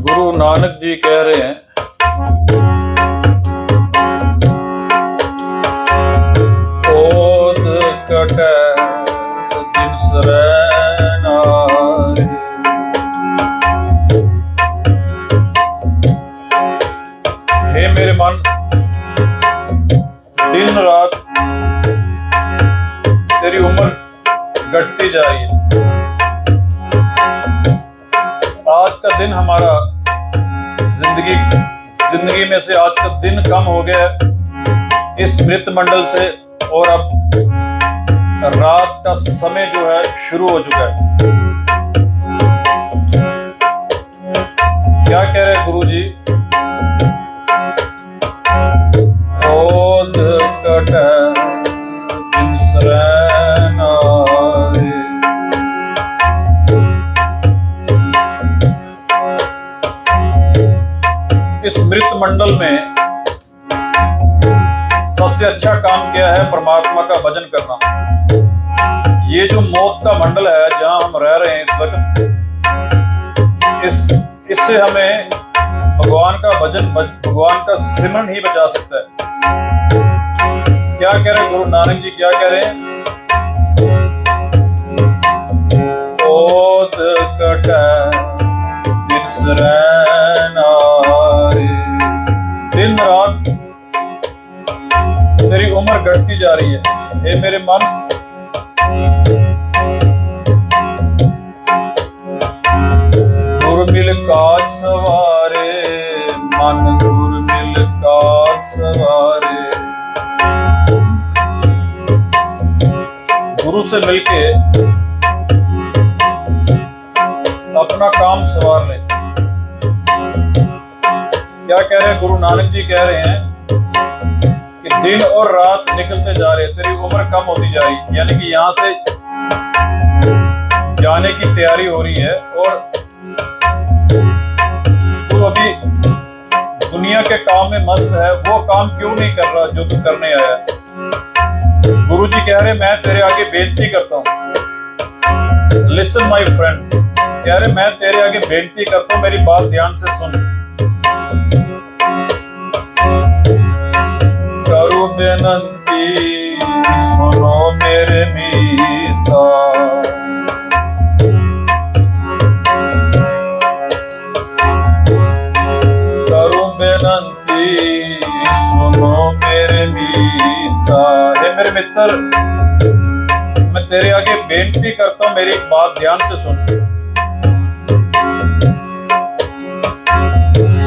गुरु नानक जी कह रहे हैं, ओद कटे दिन सरैना। हे मेरे मन, दिन रात तेरी उम्र घटती जा रही है। आज का दिन हमारा जिंदगी में से आज का दिन कम हो गया है इस मृत मंडल से, और अब रात का समय जो है शुरू हो चुका है। क्या कह रहे हैं गुरु जी? ओद कटे दिन सरैना रे। इस मृत मंडल में सबसे अच्छा काम क्या है? परमात्मा का भजन करना। ये जो मौत का मंडल है जहां हम रह रहे हैं इस वक्त, इससे हमें भगवान का भजन, भगवान का सिमरन ही बचा सकता है। क्या कह रहे हैं गुरु नानक जी? क्या कह रहे हैं? ओद कटे दिन सरैना रे। दिन रात तेरी उम्र घटती जा रही है। हे मेरे मन, गुरमिल काज सवारे मन, गुरमिल काज सवारे। गुरु से मिलके अपना काम सवार ले। क्या कह रहे हैं गुरु नानक जी? कह रहे हैं कि दिन और रात निकलते जा रहे, तेरी उम्र कम होती जा रही, यानी कि यहां से जाने की तैयारी हो रही है, और तू अभी दुनिया के काम में मस्त है। वो काम क्यों नहीं कर रहा जो तू करने आया है? गुरु जी कह रहे, मैं तेरे आगे बेनती करता हूं। लिसन माय फ्रेंड, कह रहे मैं तेरे आगे बेनती करता हूं, मेरी बात ध्यान से सुन। करो बेनती सुनो मेरे मीता, करो बेनती सुनो मेरे मीता। हे मेरे मित्र, मैं तेरे आगे बेनती करता हूं, मेरी बात ध्यान से सुन।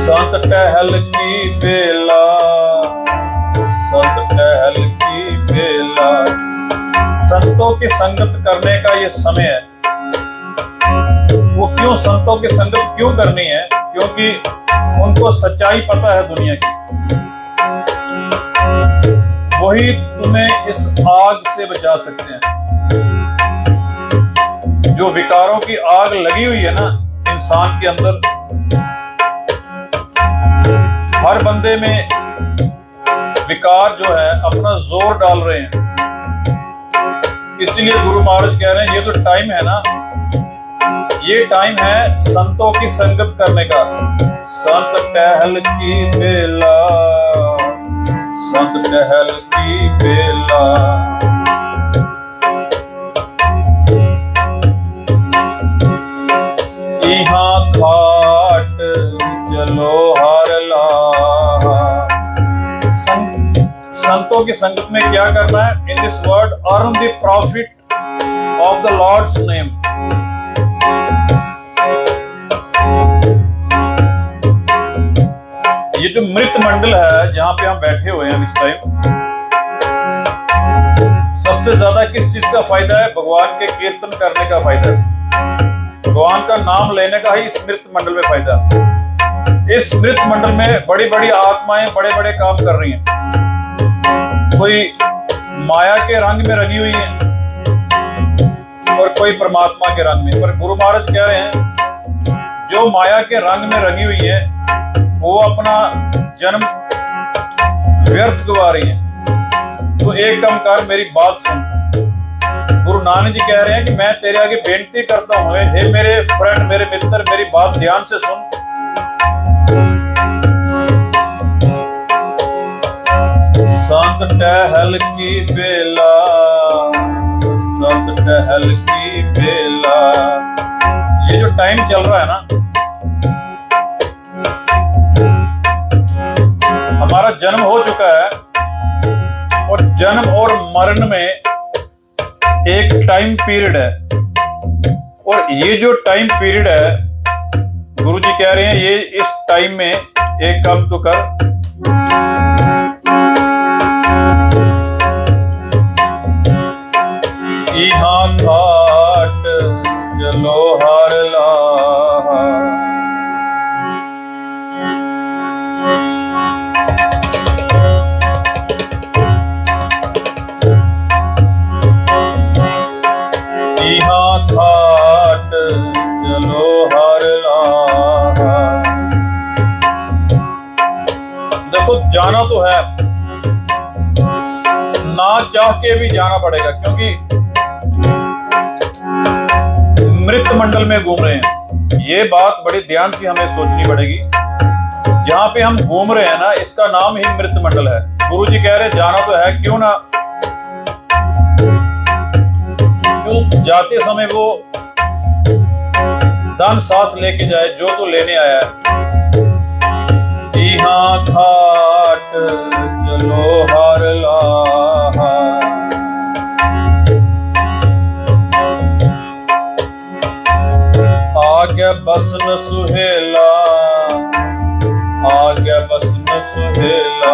संत टहल की बेला, संत टहल की बेला। संतों की संगत करने का ये समय है। वो क्यों संतों की संगत क्यों करनी है? क्योंकि उनको सच्चाई पता है दुनिया की। वही तुम्हें इस आग से बचा सकते हैं। जो विकारों की आग लगी हुई है ना इंसान के अंदर, हर बंदे में विकार जो है अपना जोर डाल रहे हैं। इसलिए गुरु महाराज कह रहे हैं, ये जो टाइम है ना, ये टाइम है संतों की संगत करने का। संत टहल की बेला, संत टहल की बेला। यहाँ खाट चलो हर ला। संतों की संगत में क्या करना है? In this word earn the profit of the lord's name. ये जो मृत मंडल है जहां पे हम बैठे हुए हैं इस टाइम, सबसे ज्यादा किस चीज का फायदा है? भगवान के कीर्तन करने का फायदा है। भगवान का नाम लेने का ही इस मृत मंडल में फायदा है। इस मृत मंडल में बड़ी बड़ी आत्माएं बड़े बड़े काम कर रही हैं। कोई माया के रंग में रंगी हुई है और कोई परमात्मा के रंग में। पर गुरु महाराज कह रहे हैं, जो माया के रंग में रंगी हुई है वो अपना जन्म व्यर्थ गवा रही है। तो एक काम कर, मेरी बात सुन। गुरु नानक जी कह रहे हैं कि मैं तेरे आगे बेनती करता हूं, हे मेरे फ्रेंड, मेरे मित्र, मेरी बात ध्यान से सुन। सत टहल की बेला, सत टहल की बेला। ये जो टाइम चल रहा है ना, हमारा जन्म हो चुका है और जन्म और मरण में एक टाइम पीरियड है, और ये जो टाइम पीरियड है, गुरुजी कह रहे हैं ये इस टाइम में एक काम तो कर, यहाँ घाट चलो हार लाहा। यहाँ घाट चलो हार लाहा। देखो जाना तो है, ना चाह के भी जाना पड़ेगा, क्योंकि मृत मंडल में घूम रहे हैं। ये बात बड़ी ध्यान से हमें सोचनी पड़ेगी। जहां पे हम घूम रहे हैं ना, इसका नाम ही मृत मंडल है। गुरुजी कह रहे जाना तो है, क्यों ना जो जाते समय वो धन साथ लेके जाए, जो तो लेने आया है। यहाँ घाट चलो हार लाहा। आगे बसन सुहेला, आगे बसन सुहेला।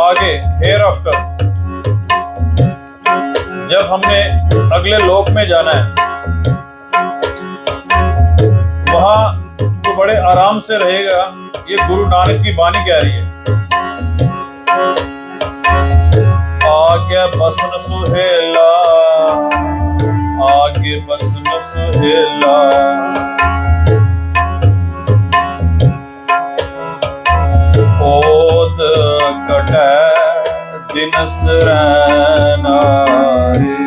आगे हेयर आफ्टर, जब हमने अगले लोक में जाना है, वहां तो बड़े आराम से रहेगा। ये गुरु नानक की वाणी कह रही है। आगे बसन सुहेला, आगे बसन सुहेला। ओद कटे दिनस रहना रे।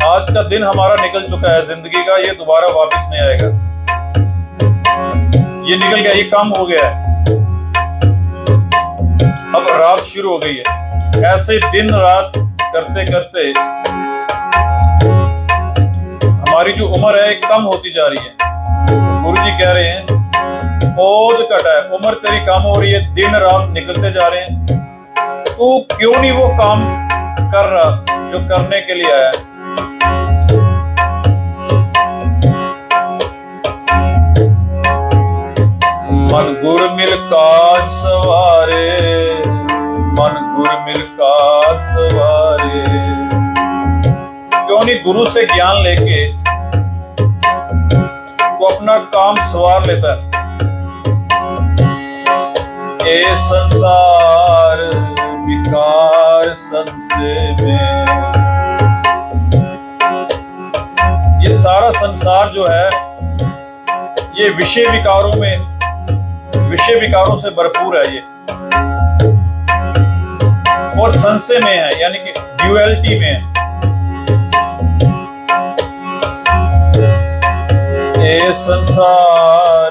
आज का दिन हमारा निकल चुका है जिंदगी का, ये दोबारा वापस नहीं आएगा। ये निकल गया, ये काम हो गया है। अब रात शुरू हो गई है। ऐसे दिन रात करते करते हमारी जो उम्र है कम होती जा रही है। गुरुजी कह रहे हैं ओद कटा है, उम्र तेरी कम हो रही है, दिन रात निकलते जा रहे हैं। तू क्यों नहीं वो काम कर रहा जो करने के लिए आया है? मन गुर मिल काज सवारे, मन गुर मिल काज सवारे। क्यों नहीं गुरु से ज्ञान लेके वो अपना काम सवार लेता है। ये संसार विकार संशय में, ये सारा संसार जो है ये विषय विकारों में, विषय विकारों से भरपूर है ये, और संशय में है, यानी कि ड्यूअलिटी में है। ये संसार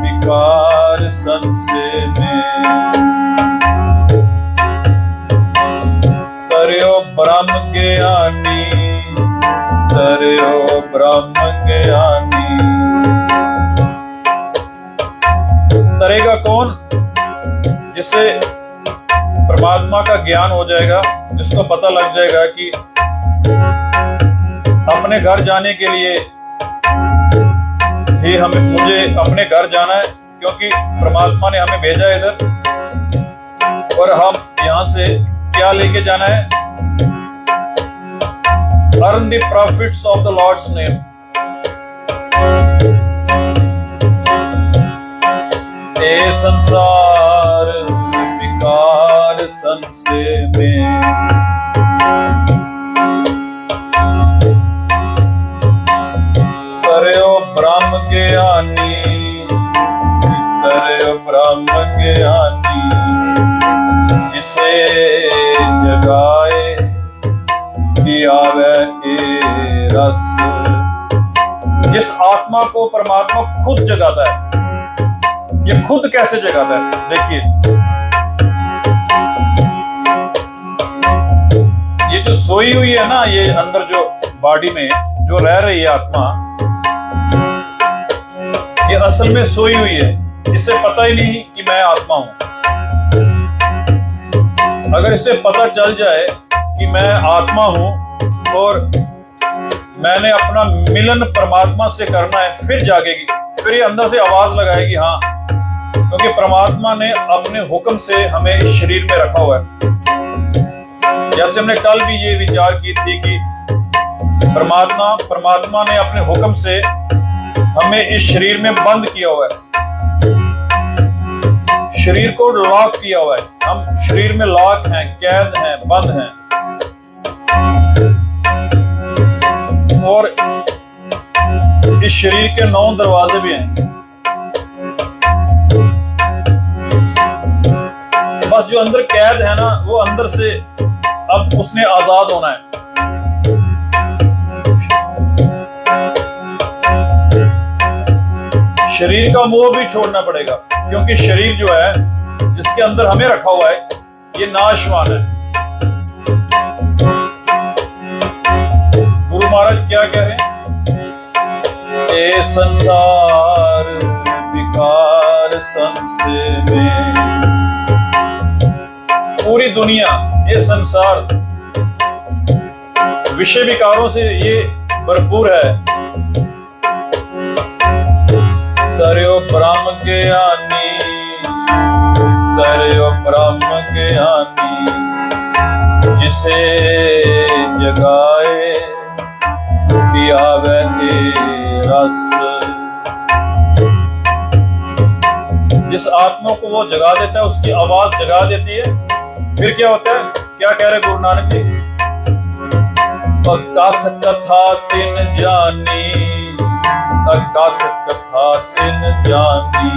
विकार संशय में, तर्यो ब्रह्म ज्ञानी, तर्यो ब्रह्म ज्ञानी। तरेगा कौन? जिससे परमात्मा का ज्ञान हो जाएगा, जिसको पता लग जाएगा कि अपने घर जाने के लिए ही मुझे अपने घर जाना है, क्योंकि परमात्मा ने हमें भेजा है इधर, और हम यहां से क्या लेके जाना है? Earn the profits of the lord's name. ये संसार विकार संशय में, तर्यो ब्रह्म ज्ञानी, तर्यो ब्रह्म ज्ञानी। जिसे जगाए पियावे ए रस। जिस आत्मा को परमात्मा खुद जगाता है, ये खुद कैसे जगाता है? देखिए, ये जो सोई हुई है ना, ये अंदर जो बॉडी में जो रह रही है आत्मा, ये असल में सोई हुई है। इसे पता ही नहीं कि मैं आत्मा हूं। अगर इसे पता चल जाए कि मैं आत्मा हूं और मैंने अपना मिलन परमात्मा से करना है, फिर जागेगी। फिर ये अंदर से आवाज लगाएगी, हाँ, क्योंकि परमात्मा ने अपने हुक्म से हमें इस शरीर में रखा हुआ है। जैसे हमने कल भी ये विचार की थी कि परमात्मा ने अपने हुक्म से हमें इस शरीर में बंद किया हुआ है, शरीर को लॉक किया हुआ है। हम शरीर में लॉक हैं, कैद हैं, बंद हैं। और इस शरीर के 9 दरवाजे भी हैं। बस जो अंदर कैद है ना, वो अंदर से अब उसने आजाद होना है। शरीर का मोह भी छोड़ना पड़ेगा, क्योंकि शरीर जो है जिसके अंदर हमें रखा हुआ है, ये नाशवान है। गुरु महाराज क्या कह रहे हैं? ए संसार विकार संशय में, पूरी दुनिया, ये संसार विषय विकारों से ये भरपूर है। तरयो ब्रह्म ज्ञानी, तरयो ब्रह्म ज्ञानी, जिसे जगाए पियावे रस। जिस आत्मा को वो जगा देता है, उसकी आवाज जगा देती है। फिर क्या होता है? क्या कह रहे गुरु नानक जी? कथ कथा तिन जानी, अकथ कथा तिन जानी।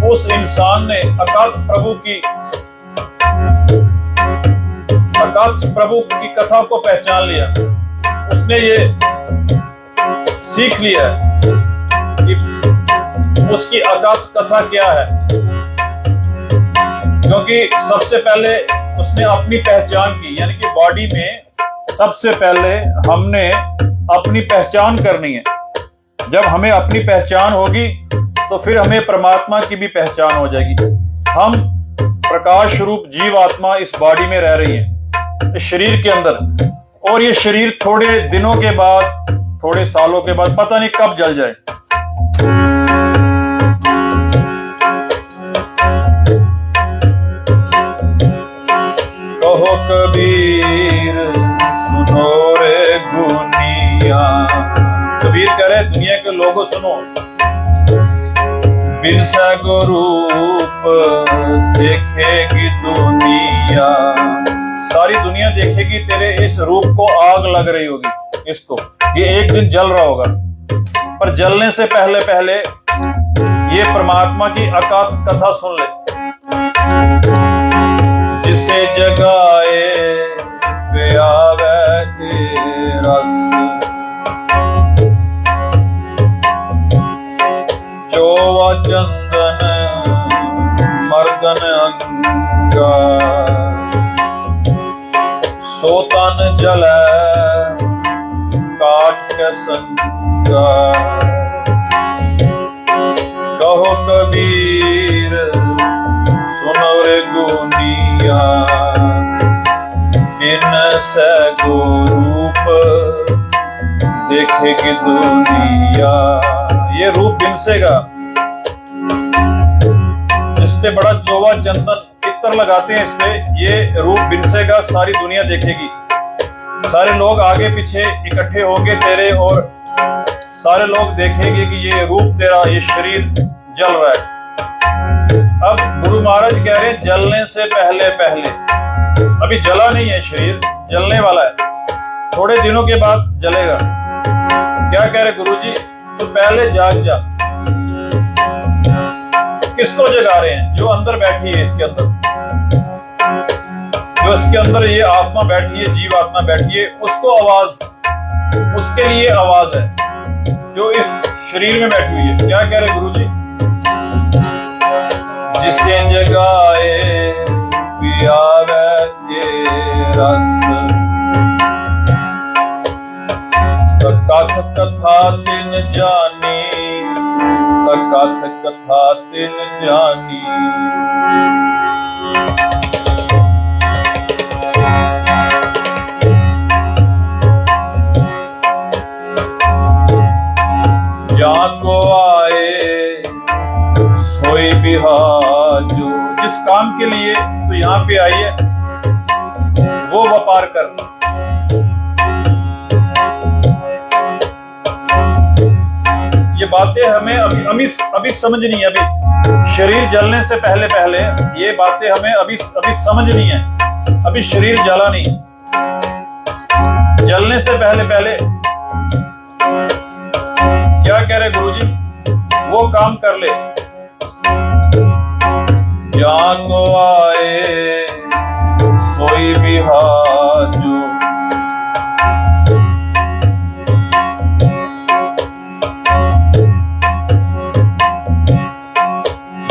उस इंसान ने अकथ प्रभु की कथा को पहचान लिया। उसने ये सीख लिया कि उसकी अकथ कथा क्या है, क्योंकि सबसे पहले उसने अपनी पहचान की। यानी कि बॉडी में सबसे पहले हमने अपनी पहचान करनी है। जब हमें अपनी पहचान होगी तो फिर हमें परमात्मा की भी पहचान हो जाएगी। हम प्रकाश रूप जीव आत्मा इस बॉडी में रह रही है, इस शरीर के अंदर, और ये शरीर थोड़े दिनों के बाद, थोड़े सालों के बाद, पता नहीं कब जल जाए। कहो कबीर सुनो रे गुनिया, कबीर कह रहे दुनिया के लोगों सुनो, बिन स्वरूप देखेगी दुनिया। सारी दुनिया देखेगी तेरे इस रूप को, आग लग रही होगी इसको, ये एक दिन जल रहा होगा। पर जलने से पहले पहले ये परमात्मा की अकथ कथा सुन ले। जिसे जगाए पियावे रस, जोवा चंदन मर्दन अंगा, सो तन जलै काट के संगा। कहो कबीर सुनो रे गुनिया, बिन से रूप देखेगी दुनिया। ये रूप बिनसेगा, इस पे बड़ा चोवा चंदन इत्र लगाते हैं, इस पे ये रूप बिनसेगा, सारी दुनिया देखेगी। सारे लोग आगे पीछे इकट्ठे होंगे तेरे, और सारे लोग देखेंगे कि ये रूप तेरा, ये शरीर जल रहा है। अब गुरु महाराज कह रहे हैं जलने से पहले पहले, अभी जला नहीं है शरीर, जलने वाला है, थोड़े दिनों के बाद जलेगा। क्या कह रहे गुरु जी? तो पहले जाग जा। किसको जगा रहे हैं? जो अंदर बैठी है, इसके अंदर, जो इसके अंदर ये आत्मा बैठी है, जीव आत्मा बैठी है, उसको आवाज, उसके लिए आवाज है। जो इस शरीर में बैठी हुई है। क्या कह रहे गुरु जी? जिसे जगाए पियावे के रस, कथ कथा तिन जानी, कथ कथा तिन जानी। जहाँ को आए सोई बिहाजो, जिस काम के लिए तो यहाँ पे आई है वो व्यापार करना। ये बातें हमें अभी समझनी है। अभी शरीर जलने से पहले पहले ये बातें हमें अभी समझनी है। अभी शरीर जला नहीं, जलने से पहले पहले क्या कह रहे गुरुजी? वो काम कर ले। जहाँ को आए सोई बिहाजो,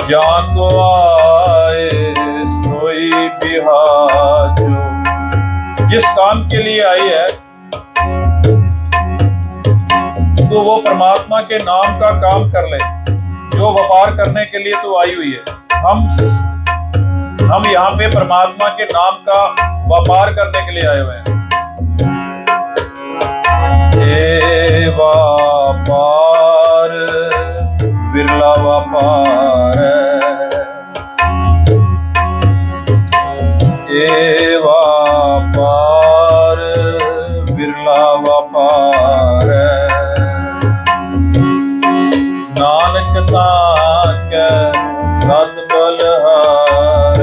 जहाँ को आए सोई बिहाजो। जिस काम के लिए आई है तो वो परमात्मा के नाम का काम कर ले, जो व्यापार करने के लिए तो आई हुई है। हम यहाँ पे परमात्मा के नाम का व्यापार करने के लिए आए हुए हैं। ए व्यापार बिरला व्यापार है, ए व्यापार बिरला व्यापार है। नानक ताके सत बलहार।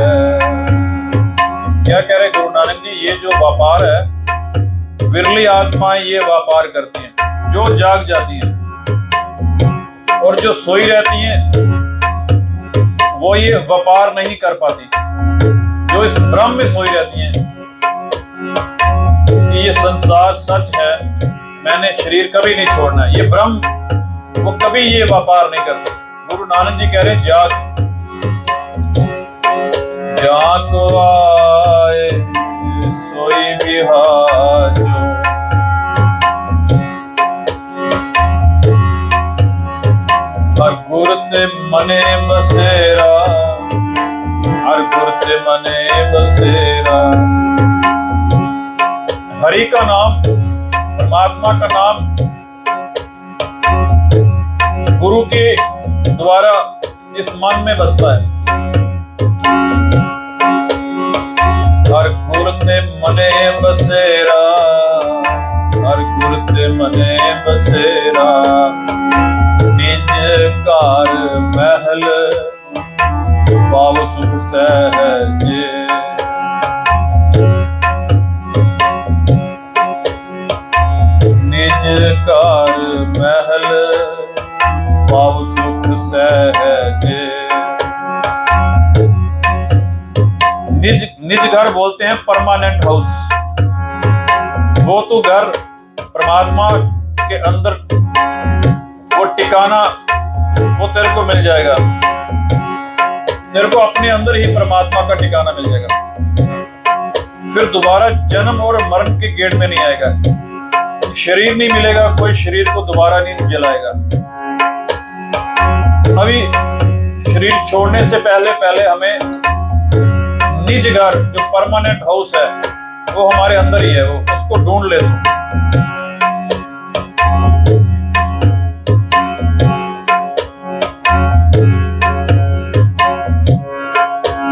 क्या कह रहे गुरु नानक जी? ये जो व्यापार है विरली आत्माएं ये व्यापार करती हैं, जो जाग जाती हैं, और जो सोई रहती हैं वो ये व्यापार नहीं कर पाती। जो इस ब्रह्म में सोई रहती हैं कि ये संसार सच है, मैंने शरीर कभी नहीं छोड़ना है, ये ब्रह्म वो कभी ये व्यापार नहीं करते। गुरु नानक जी कह रहे हैं जाग, जाग को आए सोई बिहाजो। हर गुरते मने बसेरा, हर गुरते मने बसेरा। हरि का नाम, परमात्मा का नाम गुरु के द्वारा इस मन में बसता है। हर गुरते मने बसेरा, हर गुरते मने बसेरा। निज कार महल पाव सुख सहजे, निज कार महल पाव सुख सहजे। निज घर बोलते हैं परमानेंट हाउस। वो तो घर परमात्मा के अंदर वो ठिकाना वो तेरे को मिल जाएगा। तेरे को अपने अंदर ही परमात्मा का ठिकाना मिल जाएगा। फिर दोबारा जन्म और मरण के गेट में नहीं आएगा। शरीर नहीं मिलेगा, कोई शरीर को दोबारा नहीं जलाएगा। अभी शरीर छोड़ने से पहले पहले हमें निज घर जो परमानेंट हाउस है वो हमारे अंदर ही है, वो उसको ढूंढ ले।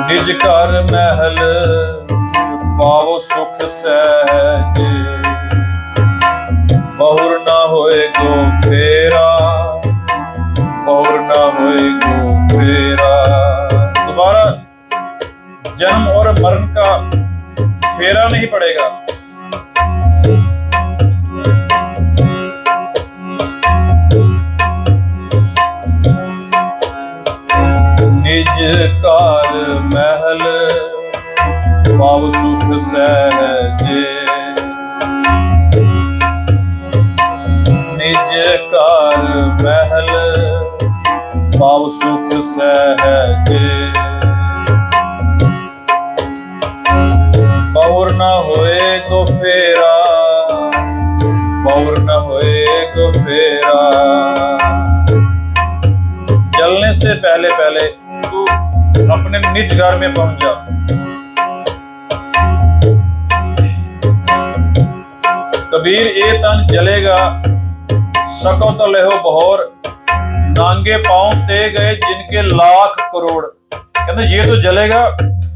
निज घर महल पावो सुख सहजे, बहुर ना होए गो फेरा, बहुर ना होए गो फेरा। दोबारा जन्म और मरण का फेरा नहीं पड़ेगा। निज कार महल पाव सुख सहजे, निज कार होए तो फेरा, और न होए तो फेरा। जलने से पहले पहले तू अपने निज घर में पहुंच जा। कबीर ए तन जलेगा, सको तो लेहो बहोर, नांगे पांव ते गए जिनके लाख करोड़। कहते ये तो जलेगा,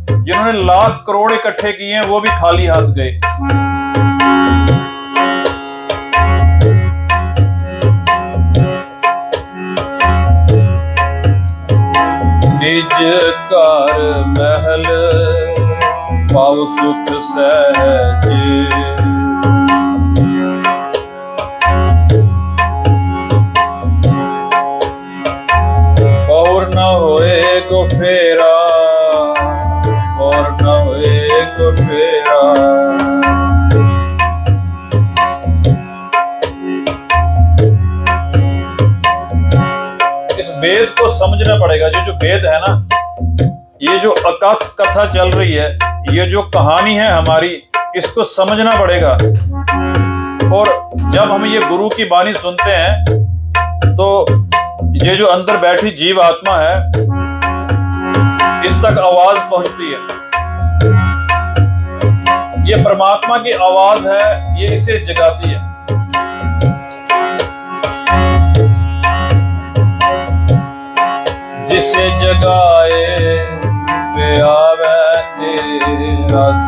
जिन्होंने लाख करोड़ इकट्ठे किए हैं वो भी खाली हाथ गए। निज कार महल पाओ सुख सहजे, और न होए को फेरा, और न होए को फेरा। इस वेद को समझना पड़ेगा। जो वेद है ना, ये जो अकथ कथा चल रही है, ये जो कहानी है हमारी, इसको समझना पड़ेगा। और जब हम ये गुरु की बानी सुनते हैं तो ये जो अंदर बैठी जीव आत्मा है, इस तक आवाज पहुंचती है। ये परमात्मा की आवाज है, ये इसे जगाती है। जिसे जगाए वे आवे रस,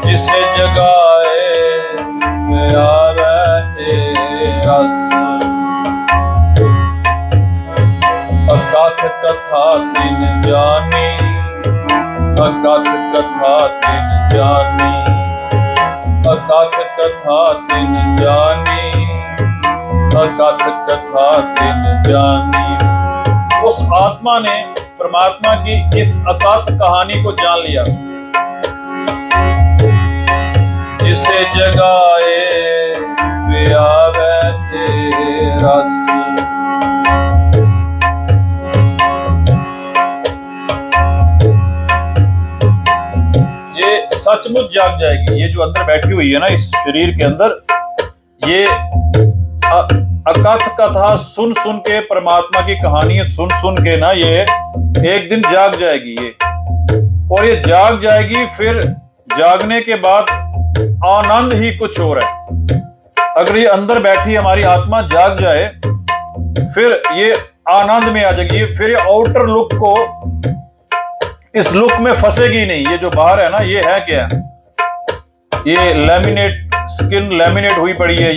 जिसे जगाए वे आवे रस। अकथ कथा तिन जानी, अकथ कथा तिन जानी, अकथ कथा तिन जानी, अकथ कथा तिन जानी। उस आत्मा ने परमात्मा की इस अकथ कहानी को जान लिया। जिसे जगाए वे आवे रस, ये सचमुच जाग जाएगी। ये जो अंदर बैठी हुई है ना, इस शरीर के अंदर, ये अकथ कथा सुन सुन के, परमात्मा की कहानी सुन सुन के ना, ये एक दिन जाग जाएगी ये। और ये जाग जाएगी, फिर जागने के बाद आनंद ही कुछ और है। अगर ये अंदर बैठी हमारी आत्मा जाग जाए, फिर ये आनंद में आ जाएगी। फिर ये आउटर लुक को, इस लुक में फंसेगी नहीं। ये जो बाहर है ना, ये है क्या? ये लैमिनेट, स्किन लैमिनेट हुई पड़ी है।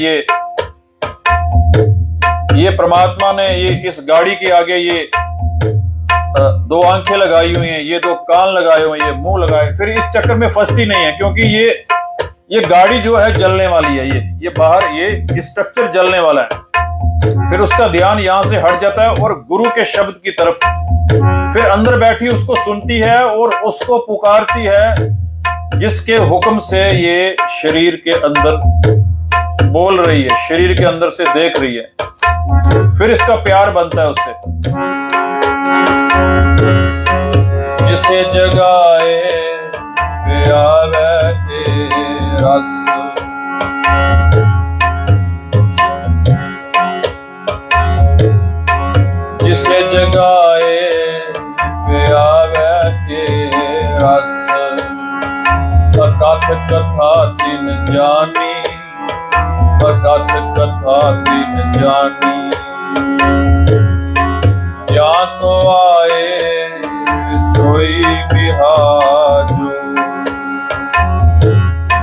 ये परमात्मा ने ये इस गाड़ी के आगे ये दो आंखें लगाई हुई हैं, ये दो कान लगाए हुए हैं, ये मुंह लगाए। फिर इस चक्कर में फंसती नहीं है, क्योंकि ये गाड़ी जो है जलने वाली है। ये बाहर ये स्ट्रक्चर जलने वाला है। फिर उसका ध्यान यहां से हट जाता है और गुरु के शब्द की तरफ। फिर अंदर बैठी उसको सुनती है और उसको पुकारती है, जिसके हुक्म से ये शरीर के अंदर बोल रही है, शरीर के अंदर से देख रही है। फिर इसका प्यार बनता है उससे। जिसे जगाए वे आवे रस, जिसे जगाए वे आवे रस। अकथ कथा तिन जानी, अकथ कथा तिन जानी। या तो आए सोई बिहाजो।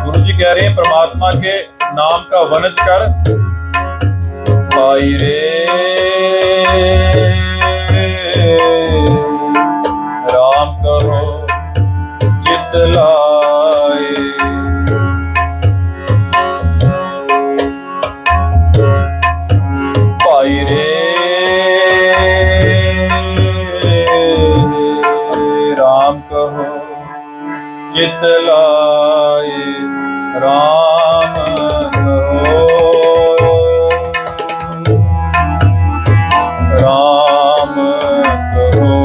गुरु जी कह रहे हैं, परमात्मा के नाम का वनज कर भाई रे। राम कहो चित लाए, भाई रे। राम कहो चित लाए, राम कहो, राम कहो।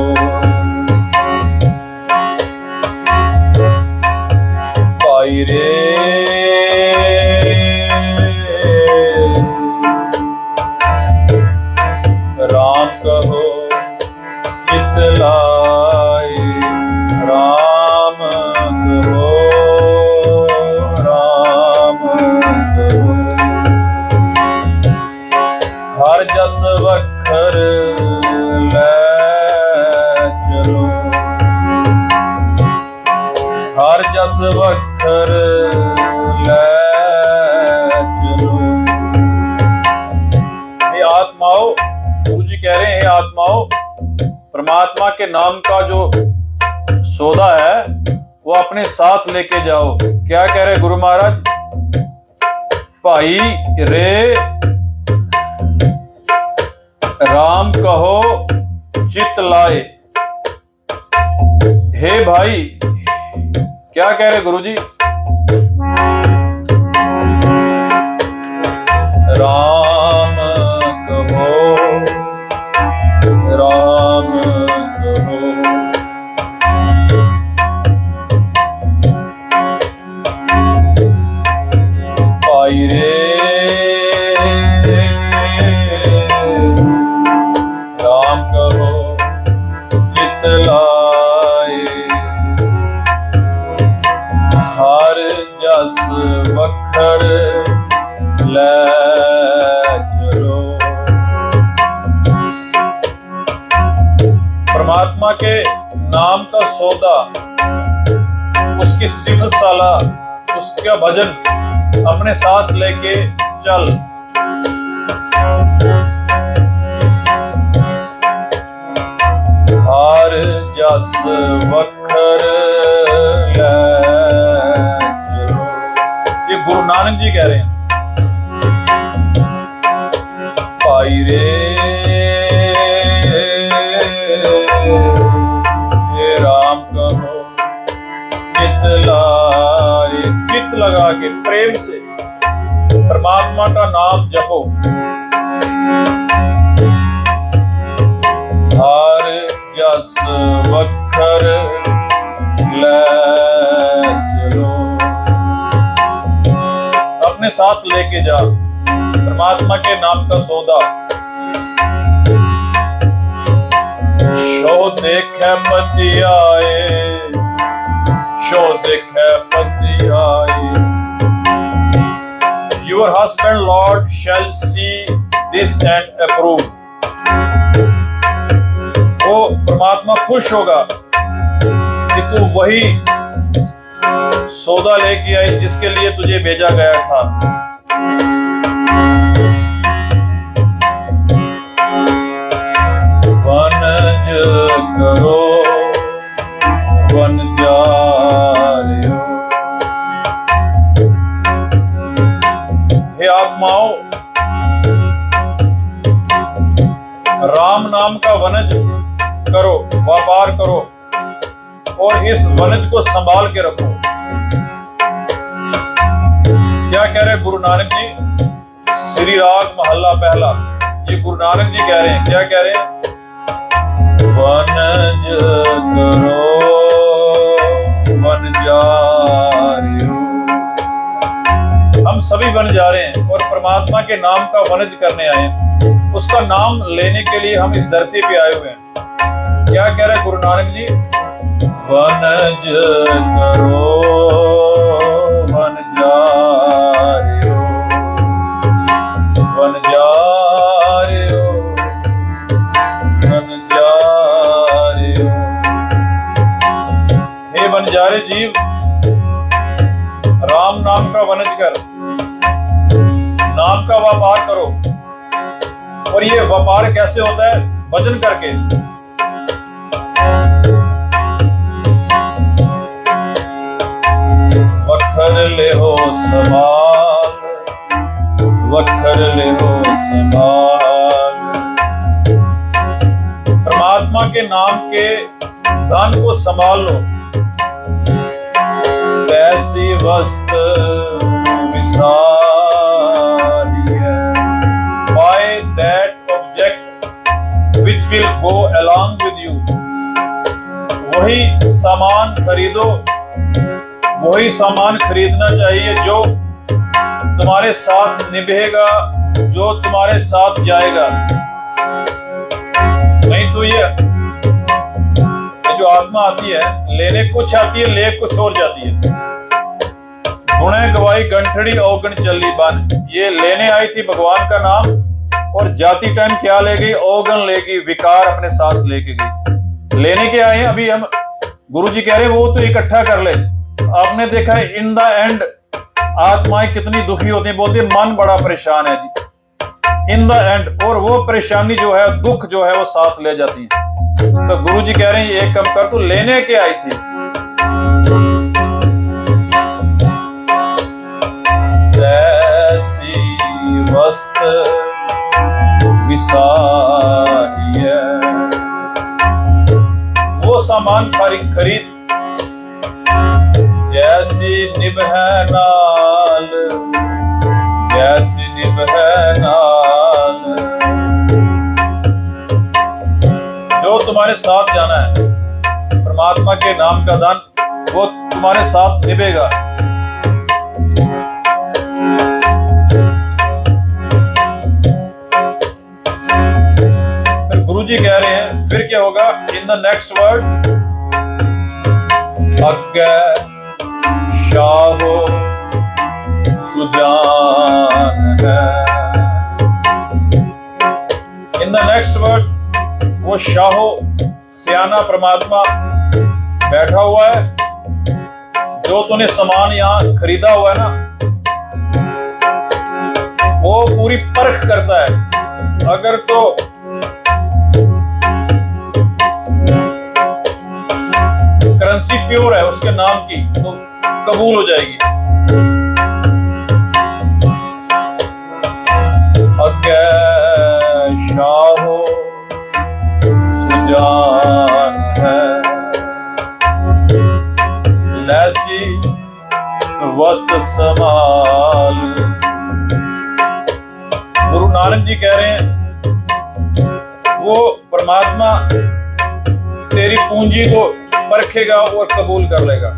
वखर ले चलो। ये आत्माओं, गुरु जी कह रहे हैं, आत्माओं, परमात्मा के नाम का जो सौदा है वो अपने साथ लेके जाओ। क्या कह रहे गुरु महाराज? भाई रे राम कहो चित लाए। हे भाई, क्या कह रहे गुरु जी? राम कहो, राम कहो। भाई रे राम कहो चित लाए। हर जस वखर ले चलो। परमात्मा के नाम का सौदा, उसकी सिफत साला, उसका भजन अपने साथ लेके चल। हर जस वखर ले चलो। ये गुरु नानक जी कह रहे हैं। भाई रे राम कहो चित लाए। चित लगा के प्रेम से परमात्मा का नाम जपो। हर जस वखर ले चलो। अपने साथ लेके जा परमात्मा के नाम का सौदा। शो देखे पति आए, शो देखे पति आए। Your husband Lord shall see this and approve। वो परमात्मा खुश होगा कि तू वही सौदा लेके आई जिसके लिए तुझे भेजा गया था। वनज करो वन जारियो। हे आत्माओं, राम नाम का वनज करो, व्यापार करो और इस वनज को संभाल के रखो। क्या कह रहे गुरु नानक जी? श्री राग महला पहला, ये गुरु नानक जी कह रहे हैं। क्या कह रहे हैं? वनज करो वन जारियो। हम सभी वन जा रहे हैं और परमात्मा के नाम का वनज करने आए हैं। उसका नाम लेने के लिए हम इस धरती पे आए हुए हैं। क्या कह रहे गुरु नानक जी? वनज करो वन जारियो, वन जारियो, वन जारियो। हे वनजारे जीव, राम नाम का वनज कर, नाम का व्यापार करो। और ये व्यापार कैसे होता है? भजन करके। वखर ले हो संभाल, वखर ले हो संभाल। परमात्मा के नाम के धन को संभाल लो। कैसी वस्त विसारी है। Buy that object which will go along with you। वही सामान खरीदो, वही सामान खरीदना चाहिए जो तुम्हारे साथ निभेगा, जो तुम्हारे साथ जाएगा। नहीं तो ये जो आत्मा आती है, लेने कुछ आती है, ले कुछ और जाती है। गुणे गवाई गंठड़ी औगण चली बन। ये लेने आई थी भगवान का नाम और जाती टाइम क्या ले गई? औगण ले गई, विकार अपने साथ लेके गई। लेने के आए हैं अभी हम, गुरु जी कह रहे हैं वो तो इकट्ठा कर ले, आपने देखा है इन द एंड आत्माएं कितनी दुखी होती हैं, बोलती है मन बड़ा परेशान है जी, इन द एंड। और वो परेशानी जो है, दुख जो है, वो साथ ले जाती है। तो गुरु जी कह रहे हैं एक कम कर, तू लेने के आई थी। जैसी वस्त विसाहिय, वो सामान खरीद जैसी निभै नाल, जैसी निभै नाल। जो तुम्हारे साथ जाना है, परमात्मा के नाम का दान, वो तुम्हारे साथ निभेगा। फिर गुरु जी कह रहे हैं फिर क्या होगा इन द नेक्स्ट वर्ड, अग्गे शाहो सुजान है। इन द नेक्स्ट वर्ड वो शाहो सियाना परमात्मा बैठा हुआ है। जो तूने सामान यहां खरीदा हुआ है ना, वो पूरी परख करता है। अगर तो करेंसी प्योर है उसके नाम की, तो कबूल हो जाएगी। अग्गे शाहो सुजान है, लैसी वस्त समाल। गुरु नानक जी कह रहे हैं वो परमात्मा तेरी पूंजी को परखेगा और कबूल कर लेगा।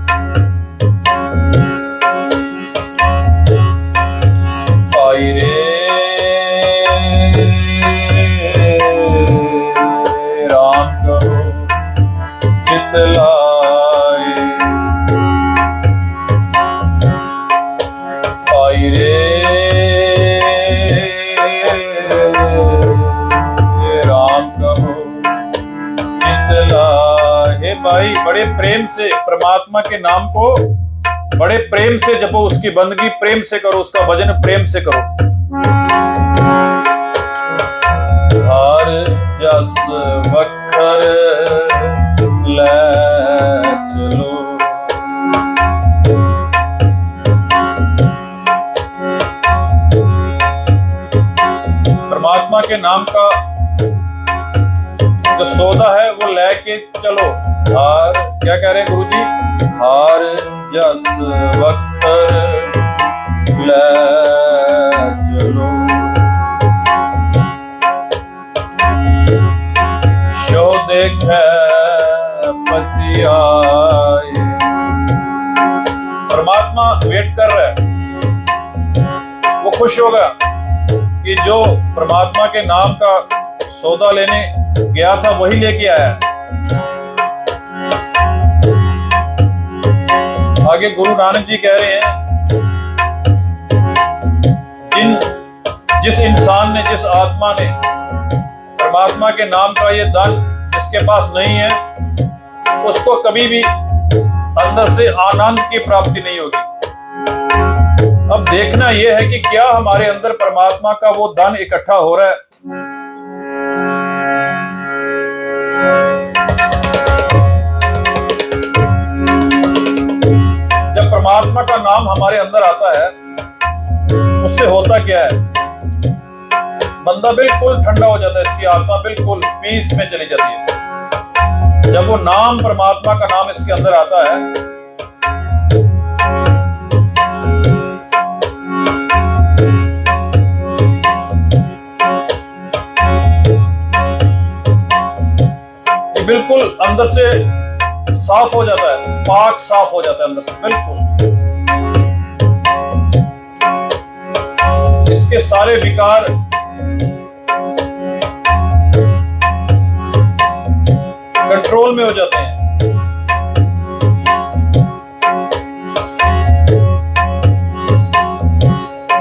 आई रे राम करो चित लाए, आई रे राम कहो चित लाए। भाई बड़े प्रेम से परमात्मा के नाम को बड़े प्रेम से जपो, उसकी बंदगी प्रेम से करो, उसका भजन प्रेम से करो। हर जस वखर ले चलो, परमात्मा के नाम का जो सौदा है वो लेके चलो। हार क्या कह रहे हैं गुरु जी, हार जस वखर ले चलो, शो देखे पति आए। परमात्मा वेट कर रहा है, वो खुश होगा कि जो परमात्मा के नाम का सौदा लेने गया था वही लेके आया। आगे गुरु नानक जी कह रहे हैं जिस इंसान ने, जिस आत्मा ने परमात्मा के नाम का ये दान जिसके पास नहीं है, उसको कभी भी अंदर से आनंद की प्राप्ति नहीं होगी। अब देखना यह है कि क्या हमारे अंदर परमात्मा का वो धन इकट्ठा हो रहा है। जब परमात्मा का नाम हमारे अंदर आता है, उससे होता क्या है, बंदा बिल्कुल ठंडा हो जाता है, इसकी आत्मा बिल्कुल पीस में चली जाती है। जब वो नाम, परमात्मा का नाम इसके अंदर आता है, ये बिल्कुल अंदर से साफ हो जाता है, पाक साफ हो जाता है अंदर से बिल्कुल। इसके सारे विकार कंट्रोल में हो जाते हैं।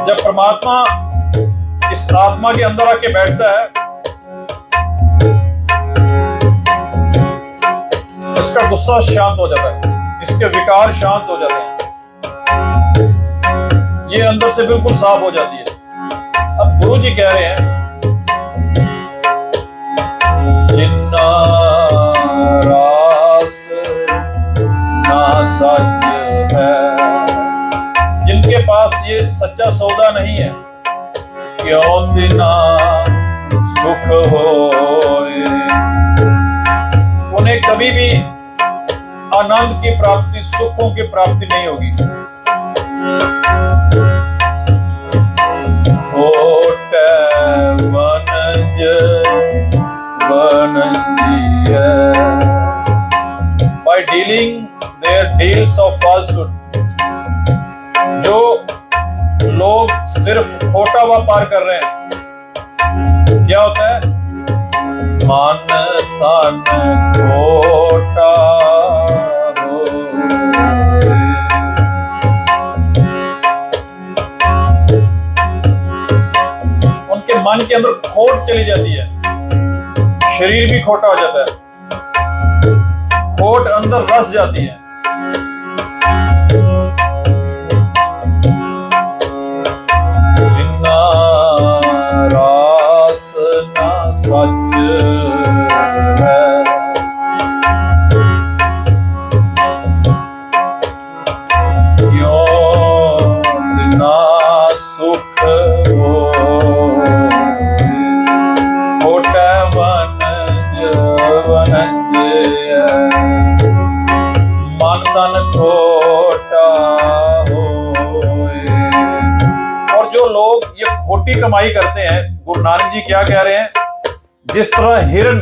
जब परमात्मा इस आत्मा के अंदर आके बैठता है, इसका गुस्सा शांत हो जाता है, इसके विकार शांत हो जाते हैं, ये अंदर से बिल्कुल साफ हो जाती है। अब गुरु जी कह रहे हैं, जिन्ना रास ना सच है, जिनके पास ये सच्चा सौदा नहीं है, क्यों तिना सुख होए, उन्हें कभी भी आनंद की प्राप्ति, सुखों की प्राप्ति नहीं होगी। खोटे वनज वनजिए, by dealing their deals of falsehood, जो लोग सिर्फ खोटा व्यापार कर रहे हैं, क्या होता है? मन तन खोटा हो, उनके मन के अंदर खोट चली जाती है, शरीर भी खोटा हो जाता है, खोट अंदर रस जाती है। जिन्ना रास ना सच है, क्यों तिना सुख हो, खोटा वनज वनजिए, मन तन खोटा होए। और जो लोग ये खोटी कमाई करते हैं, गुरु नानक जी क्या कह रहे हैं? जिस तरह हिरन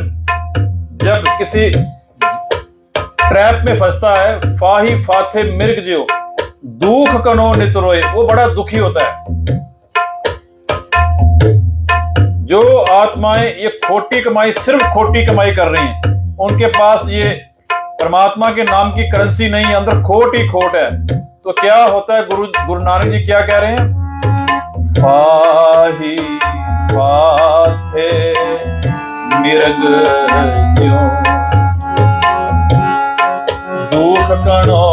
जब किसी ट्रैप में फंसता है, फाही फाथे मिर्ग जो दुख कनो नित रोए, वो बड़ा दुखी होता है। जो आत्माएं ये खोटी कमाई, सिर्फ खोटी कमाई कर रही हैं, उनके पास ये परमात्मा के नाम की करेंसी नहीं है, अंदर खोट ही खोट है। तो क्या होता है? गुरु नानक जी क्या कह रहे हैं? फाही फाथे मिर्ग जो दुख कनो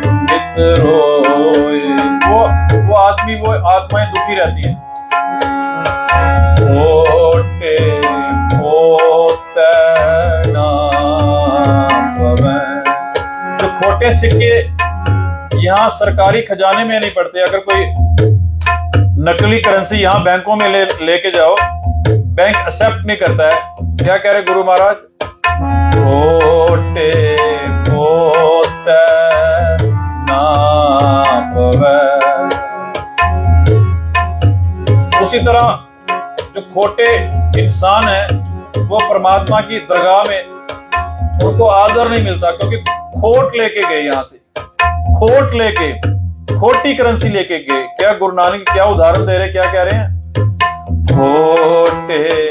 नित रोए, वो आदमी, वो आत्माएं दुखी रहती हैं। खोटे खोते ना पवे, जो खोटे सिक्के यहाँ सरकारी खजाने में नहीं पड़ते। अगर कोई नकली करेंसी यहाँ बैंकों में लेके जाओ, बैंक एक्सेप्ट नहीं करता है। क्या कह रहे गुरु महाराज? खोटे खोते ना पवे। उसी तरह जो खोटे इंसान है, वो परमात्मा की दरगाह में उनको आदर नहीं मिलता, क्योंकि खोट लेके गए, यहाँ से खोट लेके, खोटी करेंसी लेके गए। क्या गुरु नानक क्या उदाहरण दे रहे, क्या कह रहे हैं? खोटे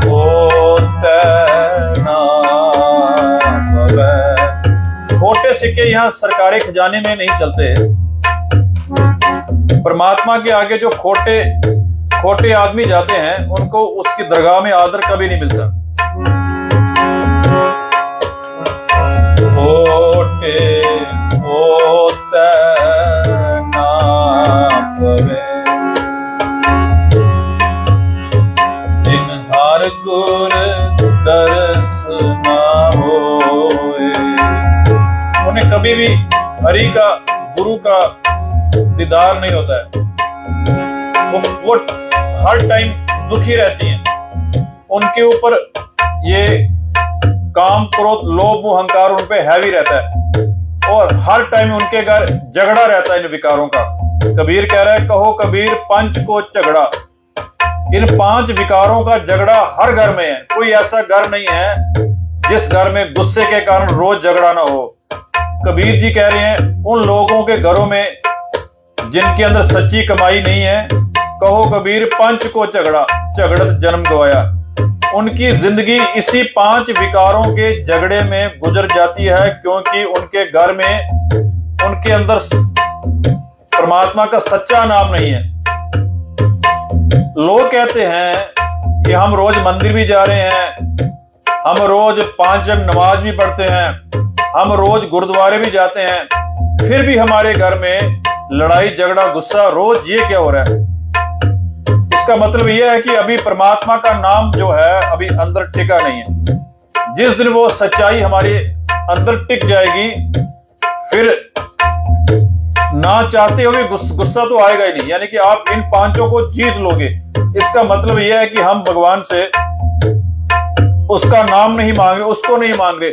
खोते ना पवे। खोटे सिक्के यहाँ सरकारी खजाने में नहीं चलते। परमात्मा के आगे जो खोटे आदमी जाते हैं, उनको उसकी दरगाह में आदर कभी नहीं मिलता। खोटे खोते ना पवे, जिन हर गुर दर्श ना होए, उन्हें कभी भी हरि का, गुरु का दीदार नहीं होता है। वो हर टाइम दुखी रहती हैं। उनके ऊपर ये काम, क्रोध, लोभ, मोह, अहंकार उन पे हैवी रहता है, और हर टाइम उनके घर झगड़ा रहता है इन विकारों का। कबीर कह रहा है, कहो कबीर पंच को झगड़ा। इन 5 विकारों का झगड़ा हर घर में है। कोई ऐसा घर नहीं है जिस घर में गुस्से के कारण रोज झगड़ा ना हो। कबीर जी कह रहे हैं, उन लोगों के घरों में जिनके अंदर सच्ची कमाई नहीं है, कहो कबीर पंच को झगड़ा, झगड़त जन्म गवाया। उनकी जिंदगी इसी 5 विकारों के झगड़े में गुजर जाती है, क्योंकि उनके घर में, उनके अंदर परमात्मा का सच्चा नाम नहीं है। लोग कहते हैं कि हम रोज मंदिर भी जा रहे हैं, हम रोज 5 जब नमाज भी पढ़ते हैं, हम रोज गुरुद्वारे भी जाते हैं, फिर भी हमारे घर में लड़ाई झगड़ा गुस्सा रोज, ये क्या हो रहा है? इसका मतलब यह है कि अभी परमात्मा का नाम जो है अभी अंदर टिका नहीं है। जिस दिन वो सच्चाई हमारे अंदर टिक जाएगी, फिर ना चाहते हुए गुस्सा तो आएगा ही नहीं। यानी कि आप इन पांचों को जीत लोगे। इसका मतलब यह है कि हम भगवान से उसका नाम नहीं मांग रहे, उसको नहीं मांग रहे।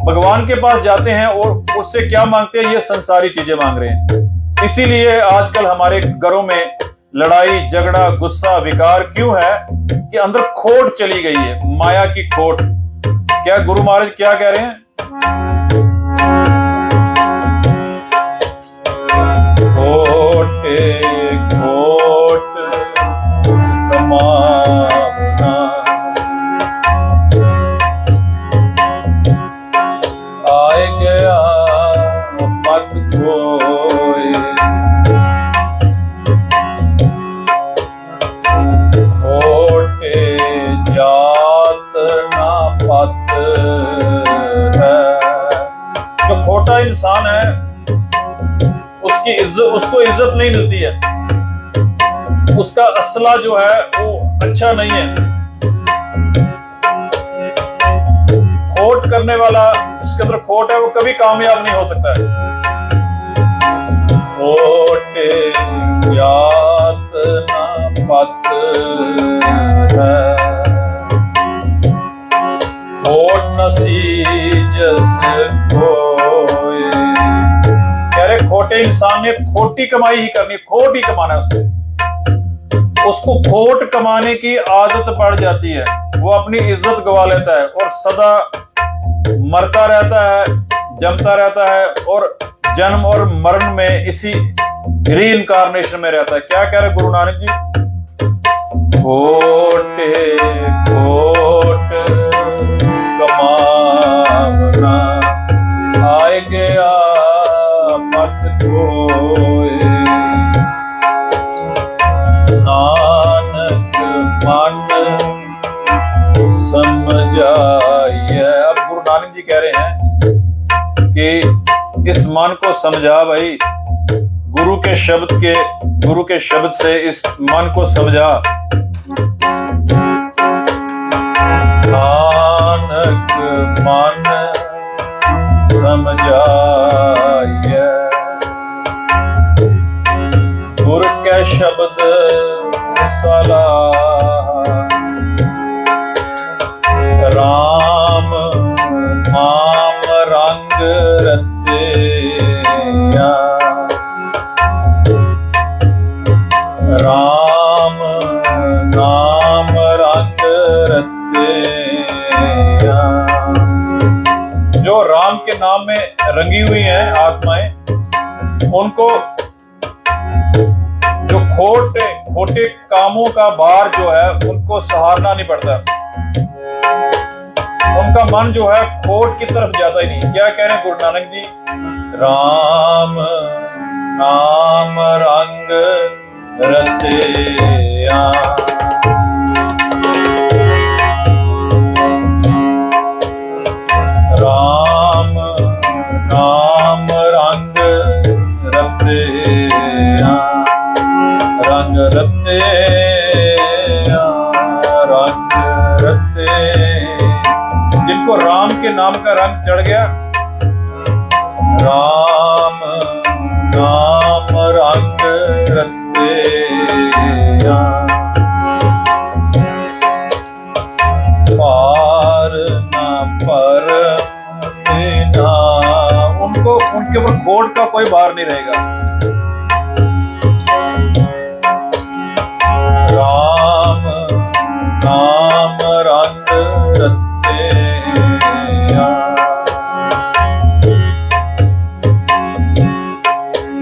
भगवान के पास जाते हैं और उससे क्या मांगते हैं? ये संसारी चीजें मांग रहे हैं। इसीलिए आजकल हमारे घरों में लड़ाई झगड़ा गुस्सा विकार क्यों है? कि अंदर खोट चली गई है, माया की खोट। क्या गुरु महाराज क्या कह रहे हैं? खोटे खोट कमाना आए गया मत कोई, खोटे जात ना पत है। जो खोटा इंसान है उसको इज्जत नहीं मिलती है, उसका असला जो है वो अच्छा नहीं है। खोट करने वाला, जिसके अंदर खोट है, वो कभी कामयाब नहीं हो सकता है। खोटे जात ना पत है, खोट नसीजस कोई। कह रहे खोटे इंसान ने खोटी कमाई ही करनी, खोट ही कमाना है उसको खोट कमाने की आदत पड़ जाती है। वो अपनी इज्जत गवा लेता है और सदा मरता रहता है, जमता रहता है और जन्म और मरण में इसी रीइंकार्नेशन में रहता है। क्या कह रहे गुरु नानक जी? खोटे खोट कमाना आए गया मत कोई, नानक मन समझाइए। अब गुरु नानक जी कह रहे हैं कि इस मन को समझा भाई, गुरु के शब्द से इस मन को समझा। नानक मन समझाइए, गुर के शब्द सलाह, राम नाम रंग रतिया, राम नाम रंग रतिया। जो राम के नाम में रंगी हुई हैं आत्माएं, उनको जो खोटे कामों का भार जो है उनको सहारना नहीं पड़ता। उनका मन जो है खोट की तरफ जाता ही नहीं। क्या कह रहे हैं गुरु नानक जी? राम नाम रंग रतिया, राम नाम रंग रतिया, रंग रते रंग रते। जिनको राम के नाम का रंग चढ़ गया, राम नाम रंग रते, पार ना पर ना, उनको उनके ऊपर खोट का कोई भार नहीं रहेगा। राम नाम रंग रते,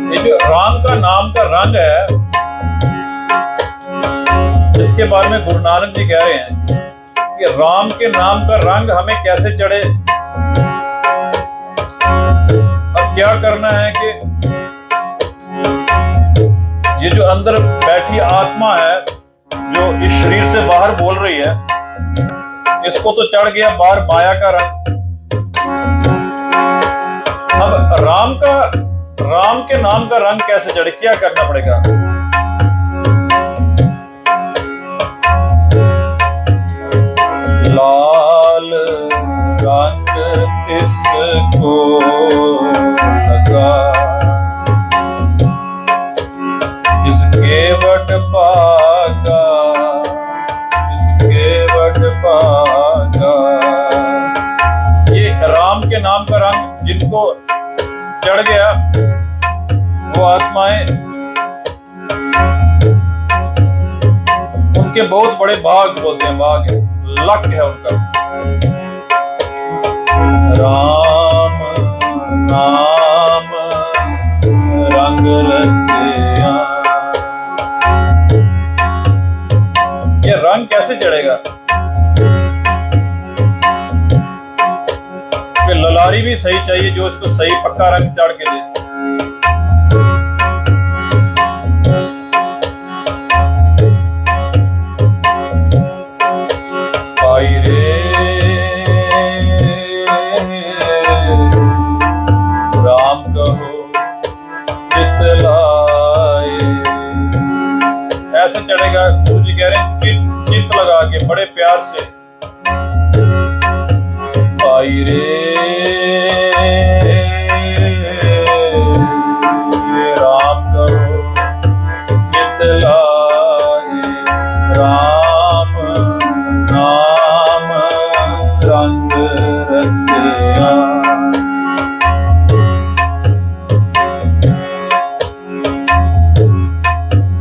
ये जो राम का नाम का रंग है, जिसके बारे में गुरु नानक जी कह रहे हैं कि राम के नाम का रंग हमें कैसे चढ़े। अब क्या करना है कि ये जो अंदर बैठी आत्मा है, जो इस शरीर से बाहर बोल रही है, इसको तो चढ़ गया बाहर माया का रंग। अब राम के नाम का रंग कैसे चढ़े, क्या करना पड़ेगा? लाल रंग इसको लगा, इसके वट पागा, इसके वट पागा। ये राम के नाम का रंग जिनको चढ़ गया वो आत्माएं, उनके बहुत बड़े भाग बोलते हैं, भाग है, लक है उनका। राम नाम रंग रतिया, ये रंग कैसे चढ़ेगा? फिर ललारी भी सही चाहिए जो इसको सही पक्का रंग चढ़ के दे। भाई रे राम कहो चितलाए, ऐसे चढ़ेगा। गुरु जी कह रहे हैं चित लगा के बड़े प्यार से, भाई रे राम कहो चितलाए, राम नाम रंग रतिया।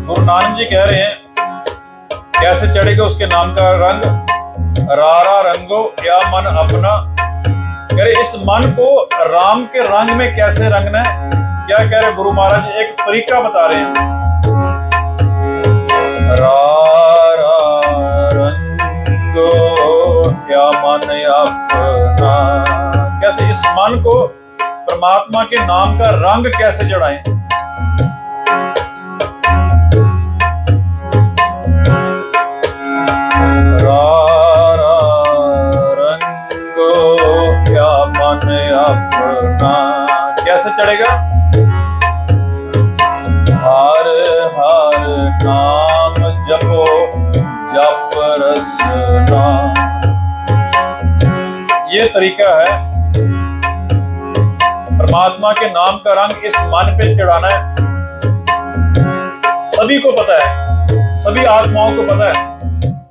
गुरु नानक जी कह रहे हैं कैसे चढ़ेगा उसके नाम का रंग? रारा रंगो या मन अपना, कह रहे इस मन को राम के रंग में कैसे रंगना है। क्या कह रहे गुरु महाराज? एक तरीका बता रहे हैं। रारा रंगो या मन अपना, कैसे इस मन को परमात्मा के नाम का रंग कैसे चढ़ाएं? अपना कैसे चढ़ेगा? हर हर नाम जपो जप रसना, ये तरीका है परमात्मा के नाम का रंग इस मन पे चढ़ाना है। सभी को पता है, सभी आत्माओं को पता है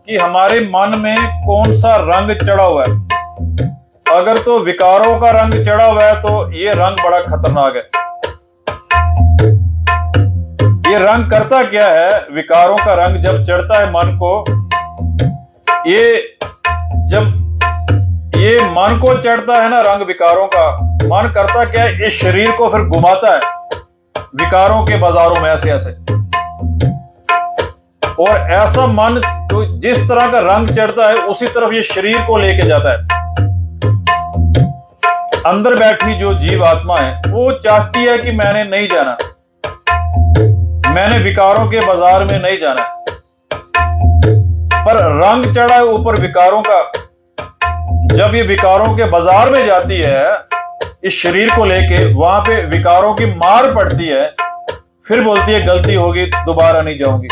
कि हमारे मन में कौन सा रंग चढ़ा हुआ है। अगर तो विकारों का रंग चढ़ा हुआ है तो ये रंग बड़ा खतरनाक है। ये रंग करता क्या है? विकारों का रंग जब चढ़ता है मन को, जब ये मन को चढ़ता है ना रंग विकारों का, मन करता क्या है? इस शरीर को फिर घुमाता है विकारों के बाजारों में ऐसे ऐसे। और ऐसा मन तो जिस तरह का रंग चढ़ता है उसी तरफ ये शरीर को लेके जाता है। अंदर बैठी जो जीव आत्मा है वो चाहती है कि मैंने नहीं जाना, मैंने विकारों के बाजार में नहीं जाना, पर रंग चढ़ा है ऊपर विकारों का। जब ये विकारों के बाजार में जाती है इस शरीर को लेके, वहां पे विकारों की मार पड़ती है, फिर बोलती है गलती होगी दोबारा नहीं जाऊंगी,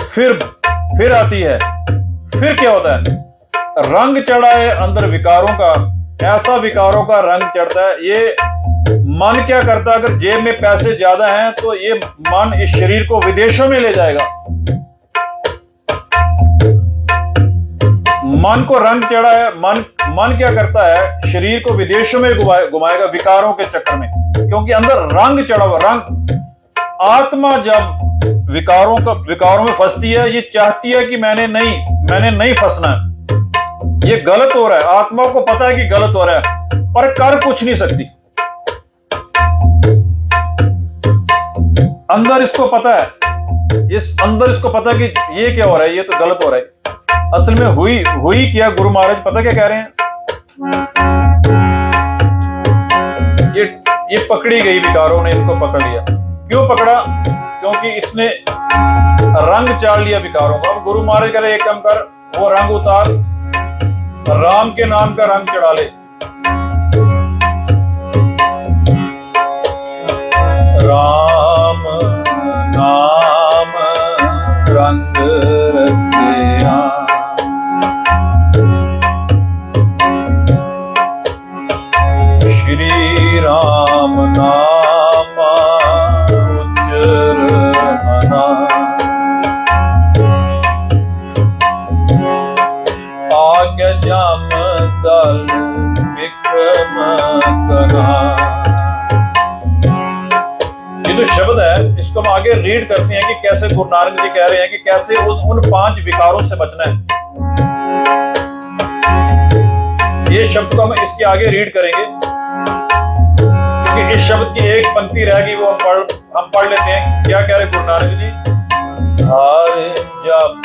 फिर आती है। फिर क्या होता है? रंग चढ़ा है अंदर विकारों का, ऐसा विकारों का रंग चढ़ता है। ये मन क्या करता है? अगर जेब में पैसे ज्यादा हैं तो ये मन इस शरीर को विदेशों में ले जाएगा। मन को रंग चढ़ा है, मन क्या करता है? शरीर को विदेशों में घुमाएगा विकारों के चक्कर में, क्योंकि अंदर रंग चढ़ा हुआ। रंग आत्मा जब विकारों में फंसती है, ये चाहती है कि मैंने नहीं फंसना है, ये गलत हो रहा है। आत्मा को पता है कि गलत हो रहा है, पर कर कुछ नहीं सकती। अंदर इसको पता है, अंदर इसको पता है कि ये क्या हो रहा है, ये तो गलत हो रहा है। असल में हुई क्या? गुरु महाराज पता क्या कह रहे हैं? ये पकड़ी गई, विकारों ने इनको पकड़ लिया। क्यों पकड़ा? क्योंकि इसने रंग चाल लिया विकारों का। अब गुरु महाराज कह रहे एक काम कर, वो रंग उतार, राम के नाम का रंग चढ़ा ले। है, इसको हम आगे रीड करते हैं कि कैसे गुरु नानक जी कह रहे हैं कि कैसे उन 5 विकारों से बचना है। ये शब्द को हम इसके आगे रीड करेंगे, क्योंकि इस शब्द की एक पंक्ति रह गई, वो हम पढ़ लेते हैं। क्या कह रहे गुरु नानक जी? हर जप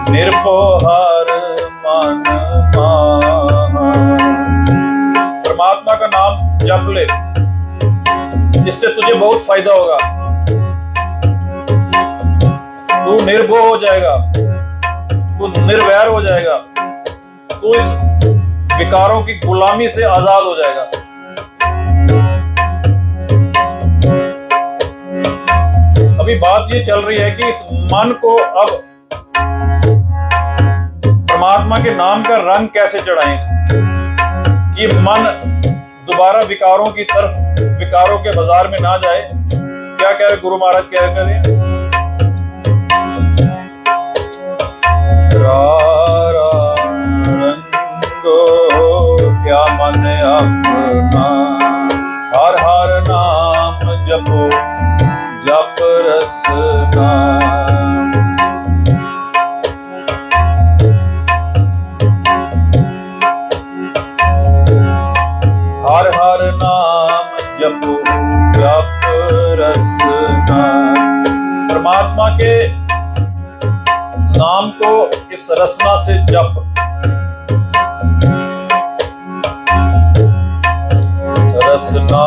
निर्भर मन परमात्मा का नाम जप ले, इससे तुझे बहुत फायदा होगा। तू निर्भय हो जाएगा, तू निर्वैर हो जाएगा, तू इस विकारों की गुलामी से आजाद हो जाएगा। अभी बात ये चल रही है कि इस मन को अब परमात्मा के नाम का रंग कैसे चढ़ाएं कि मन दोबारा विकारों की तरफ, विकारों के बाजार में ना जाए। क्या कह रहे गुरु महाराज? क्या कह रहे हैं? क्या मन अपना, हर हर नाम जपो जप रसना। हर हर नाम जपो जप रसना। परमात्मा के नाम को इस रसना से जप। रसना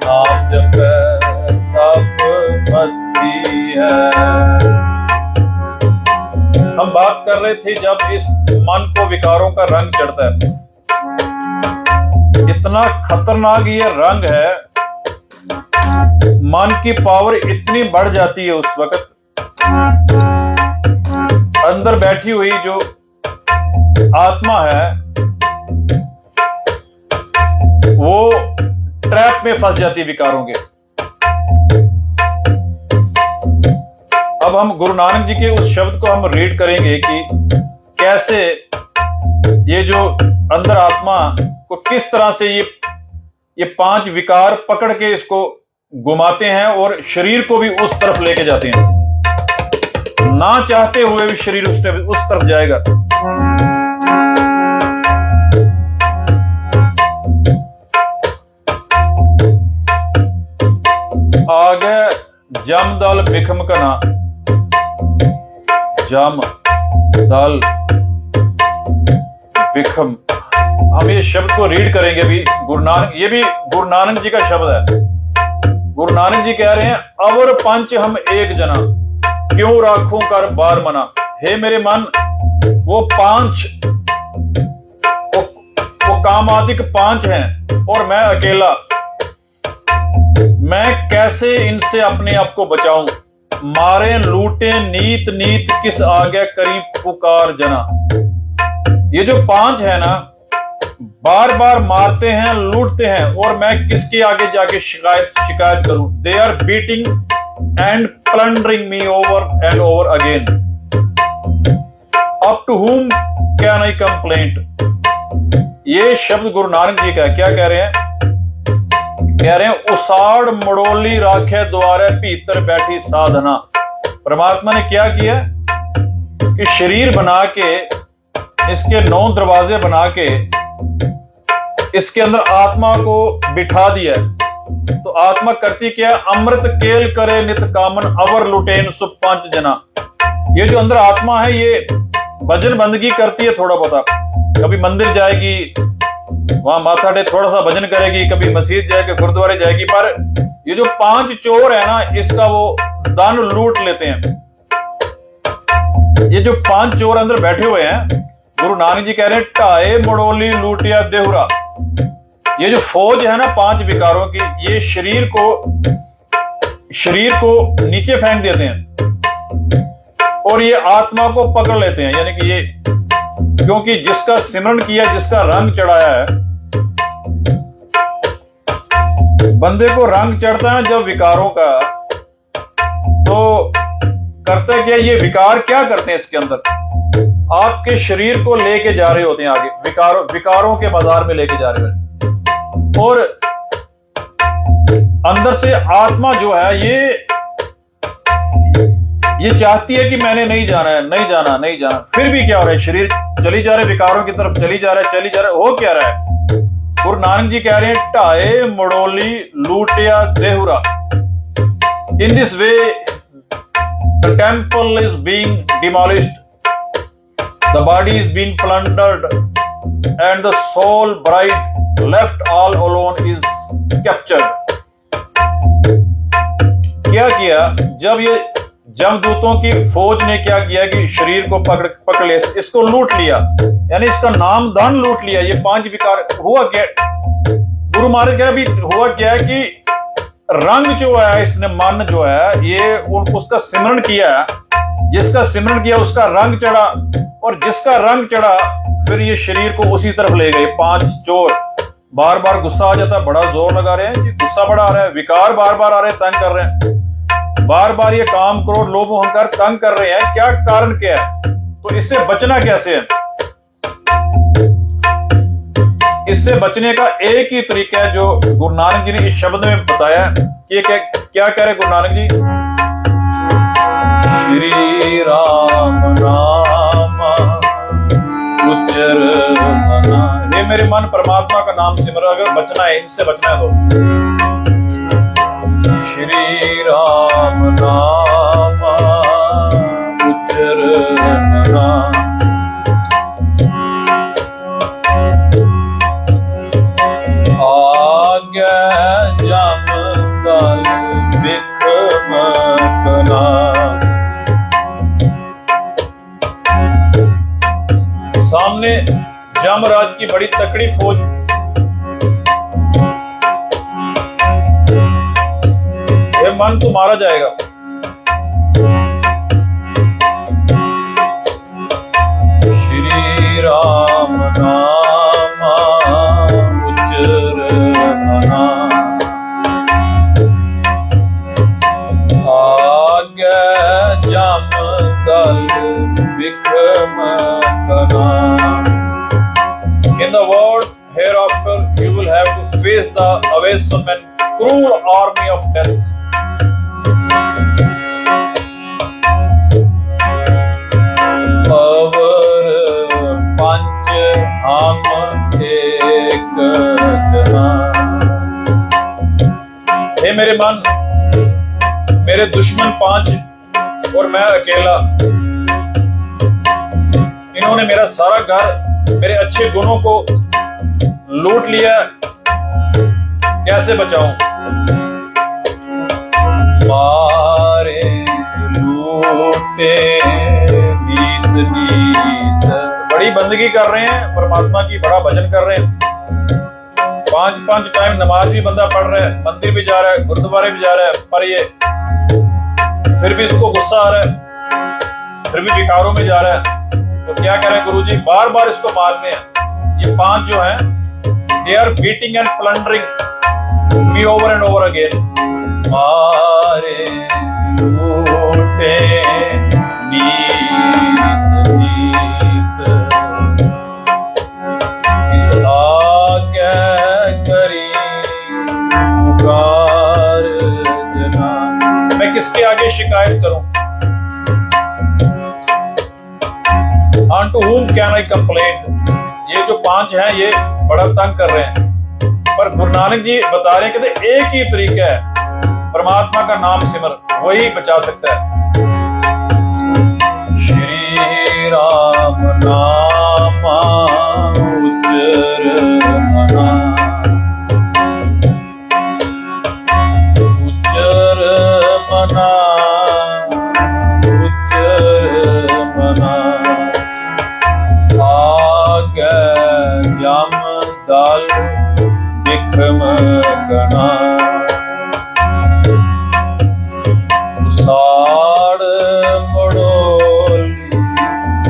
नाम जपे तप मति है। हम बात कर रहे थे जब इस मन को विकारों का रंग चढ़ता है, इतना खतरनाक ये रंग है, मन की पावर इतनी बढ़ जाती है उस वक्त। अंदर बैठी हुई जो आत्मा है वो ट्रैप में फंस जाती है विकारों के। अब हम गुरु नानक जी के उस शब्द को हम रीड करेंगे कि कैसे ये जो अंदर आत्मा को किस तरह से ये 5 विकार पकड़ के इसको घुमाते हैं और शरीर को भी उस तरफ लेके जाते हैं। ना चाहते हुए भी शरीर उस तरफ जाएगा। आगे जम दल बिखम कना। जम दल बिखम, हम ये शब्द को रीड करेंगे भी। गुरु नानक, ये भी गुरु नानक जी का शब्द है। गुरु नानक जी कह रहे हैं, अवर पंच हम एक जना, क्यों राखूं कर बार मना। हे मेरे मन, वो 5 वो कामादिक 5 हैं और मैं अकेला, मैं कैसे इनसे अपने आप को बचाऊं। मारे लूटे नीत नीत, किस आगे करी पुकार जना। ये जो 5 है ना, बार बार मारते हैं, लूटते हैं, और मैं किसके आगे जाके शिकायत करूं। They are beating and plundering me over and over again. Up to whom can I complaint. ये शब्द गुरु नानक जी का। क्या कह रहे हैं? कह रहे हैं, उसाड़ मड़ोली राखे द्वारे भीतर बैठी साधना। परमात्मा ने क्या किया कि शरीर बना के, इसके 9 दरवाजे बना के इसके अंदर आत्मा को बिठा दिया। तो आत्मा करती क्या? अमृत केल करे नित कामन, अवर लुटेन सु 5 जना। ये जो अंदर आत्मा है ये भजन बंदगी करती है थोड़ा बहुत। कभी मंदिर जाएगी, वहां माथा टेक थोड़ा सा भजन करेगी, कभी मस्जिद जाएगी, गुरुद्वारे जाएगी, पर ये जो 5 चोर है ना, इसका वो दान लूट लेते हैं। ये जो 5 चोर अंदर बैठे हुए हैं, गुरु नानक जी कह रहे हैं, ढाए मड़ोली लूटिया देहुरा। ये जो फौज है ना 5 विकारों की, ये शरीर को नीचे फेंक देते हैं और ये आत्मा को पकड़ लेते हैं। यानी कि ये, क्योंकि जिसका सिमरन किया, जिसका रंग चढ़ाया है, बंदे को रंग चढ़ता है जब विकारों का, तो करते क्या ये विकार क्या करते हैं इसके अंदर? आपके शरीर को लेके जा रहे होते हैं आगे, विकारों के बाजार में लेके जा रहे होते हैं। और अंदर से आत्मा जो है ये चाहती है कि मैंने नहीं जाना है, नहीं जाना। फिर भी क्या हो रहा है, शरीर चली जा रहे, विकारों की तरफ चली जा रहा है। हो क्या रहा है? गुरु नानक जी कह रहे हैं, ढाए मड़ोली लूटिया देहुरा। In this way the temple is being demolished, the body is being plundered, and the soul bride left all alone is captured. क्या किया? जब ये जमदूतों की फौज ने क्या किया कि शरीर को पकड़ लिया, इसको लूट लिया, यानी इसका नाम धन लूट लिया। ये 5 विकार हुआ क्या? गुरु महाराज कह रहे हुआ क्या है कि रंग जो है, इसने मन जो है ये उसका सिमरण किया, जिसका सिमरण किया उसका रंग चढ़ा, और जिसका रंग चढ़ा फिर ये शरीर को उसी तरफ ले गए। 5 चोर। बार बार गुस्सा आ जाता है, बड़ा जोर लगा रहे हैं कि गुस्सा बड़ा आ रहा है, विकार बार बार आ रहे हैं, तंग कर रहे हैं, बार बार ये काम क्रोध लोभ अहंकार तंग कर रहे हैं। क्या कारण क्या है? तो इससे बचना कैसे है? इससे बचने का एक ही तरीका है जो गुरु नानक जी ने इस शब्द में बताया कि क्या कह रहे गुरु नानक जी? श्री राम नाम उच्चर मना। हे मेरे मन, परमात्मा का नाम सिमर, अगर बचना है, इनसे बचना है तो श्री राम नाम उच्चर मना। आज्ञा जम दल बिखम कना। सामने जमराज की बड़ी तकड़ी फौज, ये मन तो मारा जाएगा। श्री राम नाम उच्चर मना। आज्ञा जम दल बिखम कना। In the world hereafter, you will have to face the awesome and cruel army of death. अवर पंच हम एक जना। हे मेरे मन, मेरे दुश्मन 5 और मैं अकेला। इन्होंने मेरा सारा घर, मेरे अच्छे गुणों को लूट लिया, कैसे बचाऊं? मारे लूटे नीत नीत। बड़ी बंदगी कर रहे हैं परमात्मा की, बड़ा भजन कर रहे हैं, 5 टाइम नमाज भी बंदा पढ़ रहा है, मंदिर भी जा रहा है, गुरुद्वारे भी जा रहा है, पर ये फिर भी इसको गुस्सा आ रहा है, फिर भी विकारों में जा रहा है। तो क्या कह रहे हैं गुरुजी? बार बार इसको मारते हैं। ये 5 जो हैं, they are beating and plundering me over and over again. मारे लूटे नीत नीत, इस आज्ञा करी पुकार जना। मैं किसके आगे शिकायत करूं? Unto whom can I complain? ये जो 5 हैं ये बड़ा तंग कर रहे हैं, पर गुरु नानक जी बता रहे हैं कि एक ही तरीका है, परमात्मा का नाम सिमर, वही बचा सकता है। श्री राम नाम उच्चर मना। उच्चर मना, उच्चर मना। जम दल बिखम गना। साड़ मड़ोली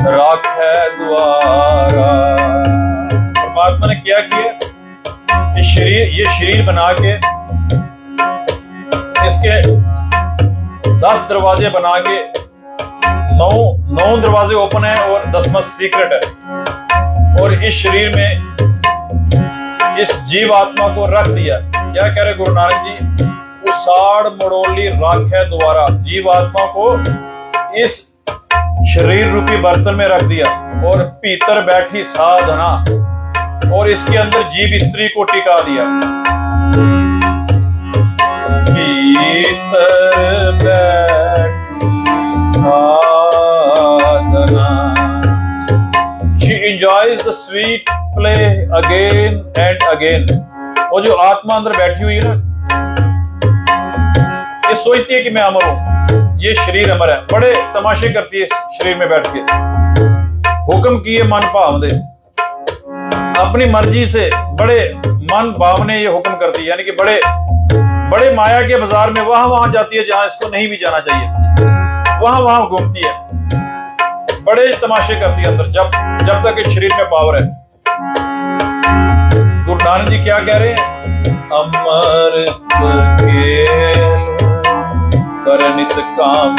राखे द्वारा। परमात्मा ने क्या किया? ये शरीर बना के, इसके 10 दरवाजे बना के 9 दरवाजे ओपन है और 10वां सीक्रेट है। और इस शरीर में इस जीव आत्मा को रख दिया। क्या कह रहे गुरु नानक जी? उसाड़ मड़ोली राखे द्वारा जीव आत्मा को इस शरीर रूपी बर्तन में रख दिया और भीतर बैठी साधना और इसके अंदर जीव स्त्री को टिका दिया। भीतर बैठी साधना, she enjoys the sweet play again and again। वो जो आत्मा अंदर बैठी हुई है ना, ये सोचती है कि मैं अमर हूं, ये शरीर अमर है। बड़े तमाशे करती है इस शरीर में बैठ के। हुक्म किए मन भावने, अपनी मर्जी से बड़े मन भावने ये हुक्म करती है, यानी कि बड़े बड़े माया के बाजार में वहां जाती है जहां इसको नहीं भी जाना चाहिए, वहां घूमती है, बड़े तमाशे करती है अंदर, जब तक इस शरीर में पावर है। गुरु नानक जी क्या कह रहे हैं? अमृत खेल करनित काम।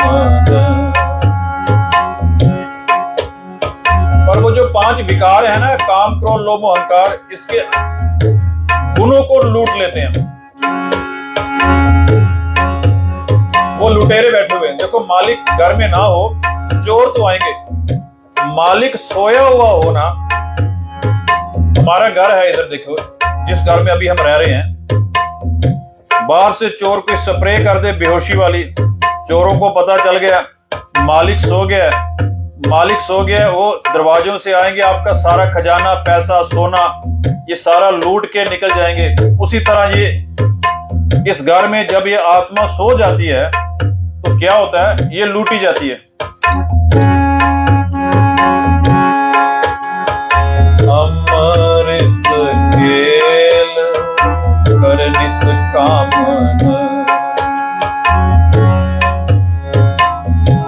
पर वो जो 5 विकार है ना, काम क्रोध लोभ अहंकार, इसके गुणों को लूट लेते हैं। वो लुटेरे बैठे हुए हैं। देखो, मालिक घर में ना हो, चोर तो आएंगे। मालिक सोया हुआ हो ना, हमारा घर है इधर, देखो जिस घर में अभी हम रह रहे हैं, बाहर से चोर कोई स्प्रे कर दे बेहोशी वाली, चोरों को पता चल गया मालिक सो गया है, वो दरवाजों से आएंगे, आपका सारा खजाना, पैसा, सोना, ये सारा लूट के निकल जाएंगे। उसी तरह ये इस घर में जब ये आत्मा सो जाती है तो क्या होता है? ये लूटी जाती है। अमृत खेल करनित कामन,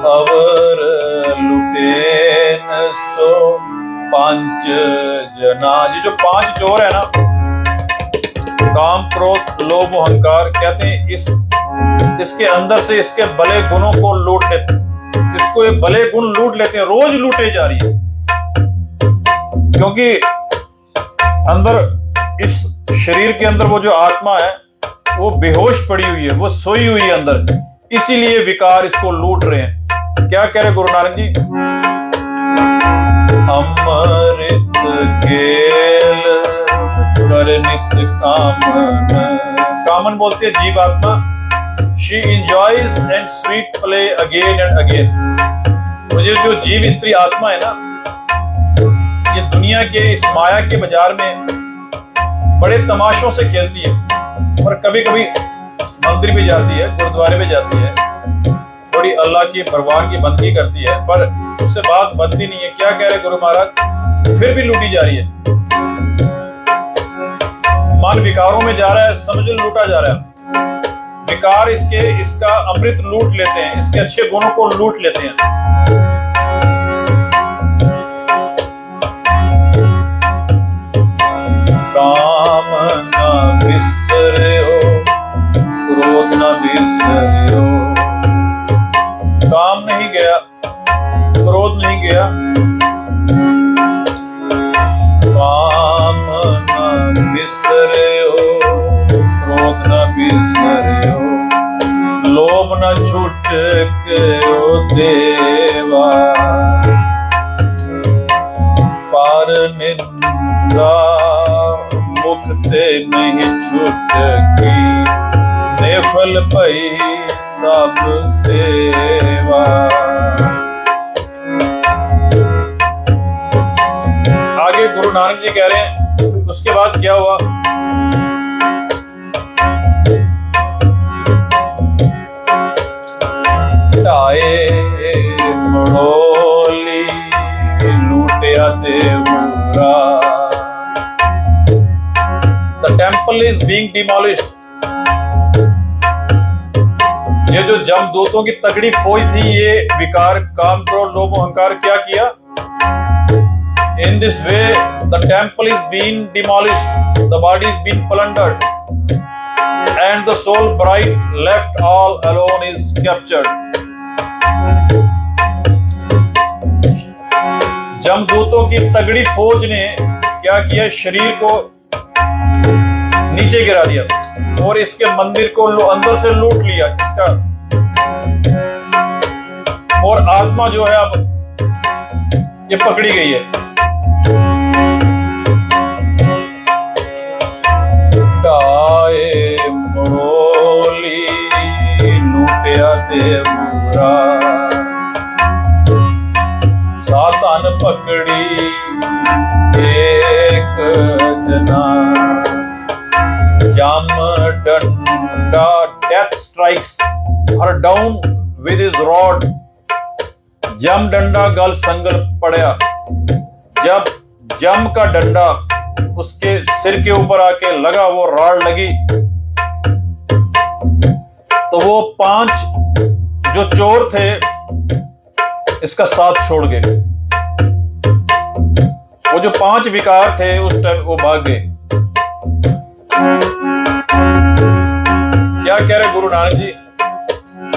अवर लुटेन सो 5 जना। ये जो 5 चोर है ना, काम क्रोध लोभ अहंकार, कहते हैं इसके अंदर से इसके भले गुणों को लूट लेते, इसको ये भले गुण लूट लेते हैं, रोज लूटे जा रही है। क्योंकि अंदर इस शरीर के अंदर वो जो आत्मा है वो बेहोश पड़ी हुई है, वो सोई हुई है अंदर, इसीलिए विकार इसको लूट रहे हैं। क्या कह रहे गुरु नानक जी? अमृत खेल करनित कामन। कामन बोलते हैं जीव आत्मा। She enjoys and sweet play again and again। मुझे जो जीव स्त्री आत्मा है ना, ये दुनिया के इस माया के बाजार में बड़े तमाशों से खेलती है, और कभी कभी मंदिर भी जाती है, गुरुद्वारे में जाती है, थोड़ी अल्लाह की भगवान की बंदगी करती है, पर उससे बात बनती नहीं है। क्या कह रहे गुरु महाराज? फिर भी लूटी जा रही है। मन विकारों में जा रहा है, समझ लो लूटा जा रहा है। विकार इसका अमृत लूट लेते हैं, इसके अच्छे गुणों को लूट लेते हैं। काम न बिसरो, क्रोध न बिसरो। काम नहीं गया, क्रोध नहीं गया, काम न बिसरो, क्रोध न बिसरो, लोभ न छूटो देवा, पार निंदा मुक्ते नहीं छूटकी, नेफल भई सब सेवा। आगे गुरु नानक जी कह रहे हैं, उसके बाद क्या हुआ? ढाए मड़ोली लूटिया देवरा। The temple is being demolished। ये जो जमदूतों की तगड़ी फौज थी, ये विकार, काम, क्रोध, लोभ, अहंकार क्या किया? In this way, the temple is being demolished, the body is being plundered, and the soul bright left all alone is captured। यमदूतों की तगड़ी फौज ने क्या किया, शरीर को नीचे गिरा दिया और इसके मंदिर को अंदर से लूट लिया इसका, और आत्मा जो है अब ये पकड़ी गई है। गाए मड़ोली लूटिया देवरा, सातान पकड़ी एक जना, जम डंडा death strikes her down with his rod, जम डंडा गल संगल पड़या। जब जम का डंडा उसके सिर के ऊपर आके लगा, वो राड़ लगी, तो वो 5 जो चोर थे इसका साथ छोड़ गए। वो जो 5 विकार थे उस टाइम वो भाग गए। क्या कह रहे गुरु नानक जी,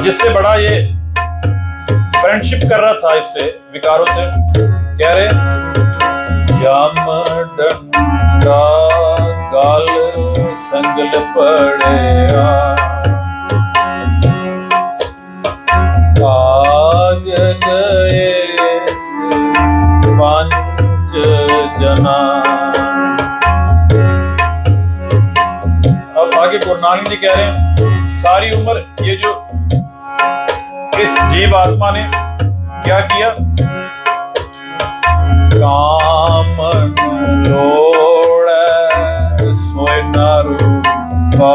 जिससे बड़ा ये फ्रेंडशिप कर रहा था इससे विकारों से, कह रहे जम डंडा गाल संगल पड़या, भाग गए 5 जना। अब आगे गुरु नानक जी कह रहे हैं, सारी उम्र ये जो इस जीव आत्मा ने क्या किया, काम लोड़े सोए न रूपा,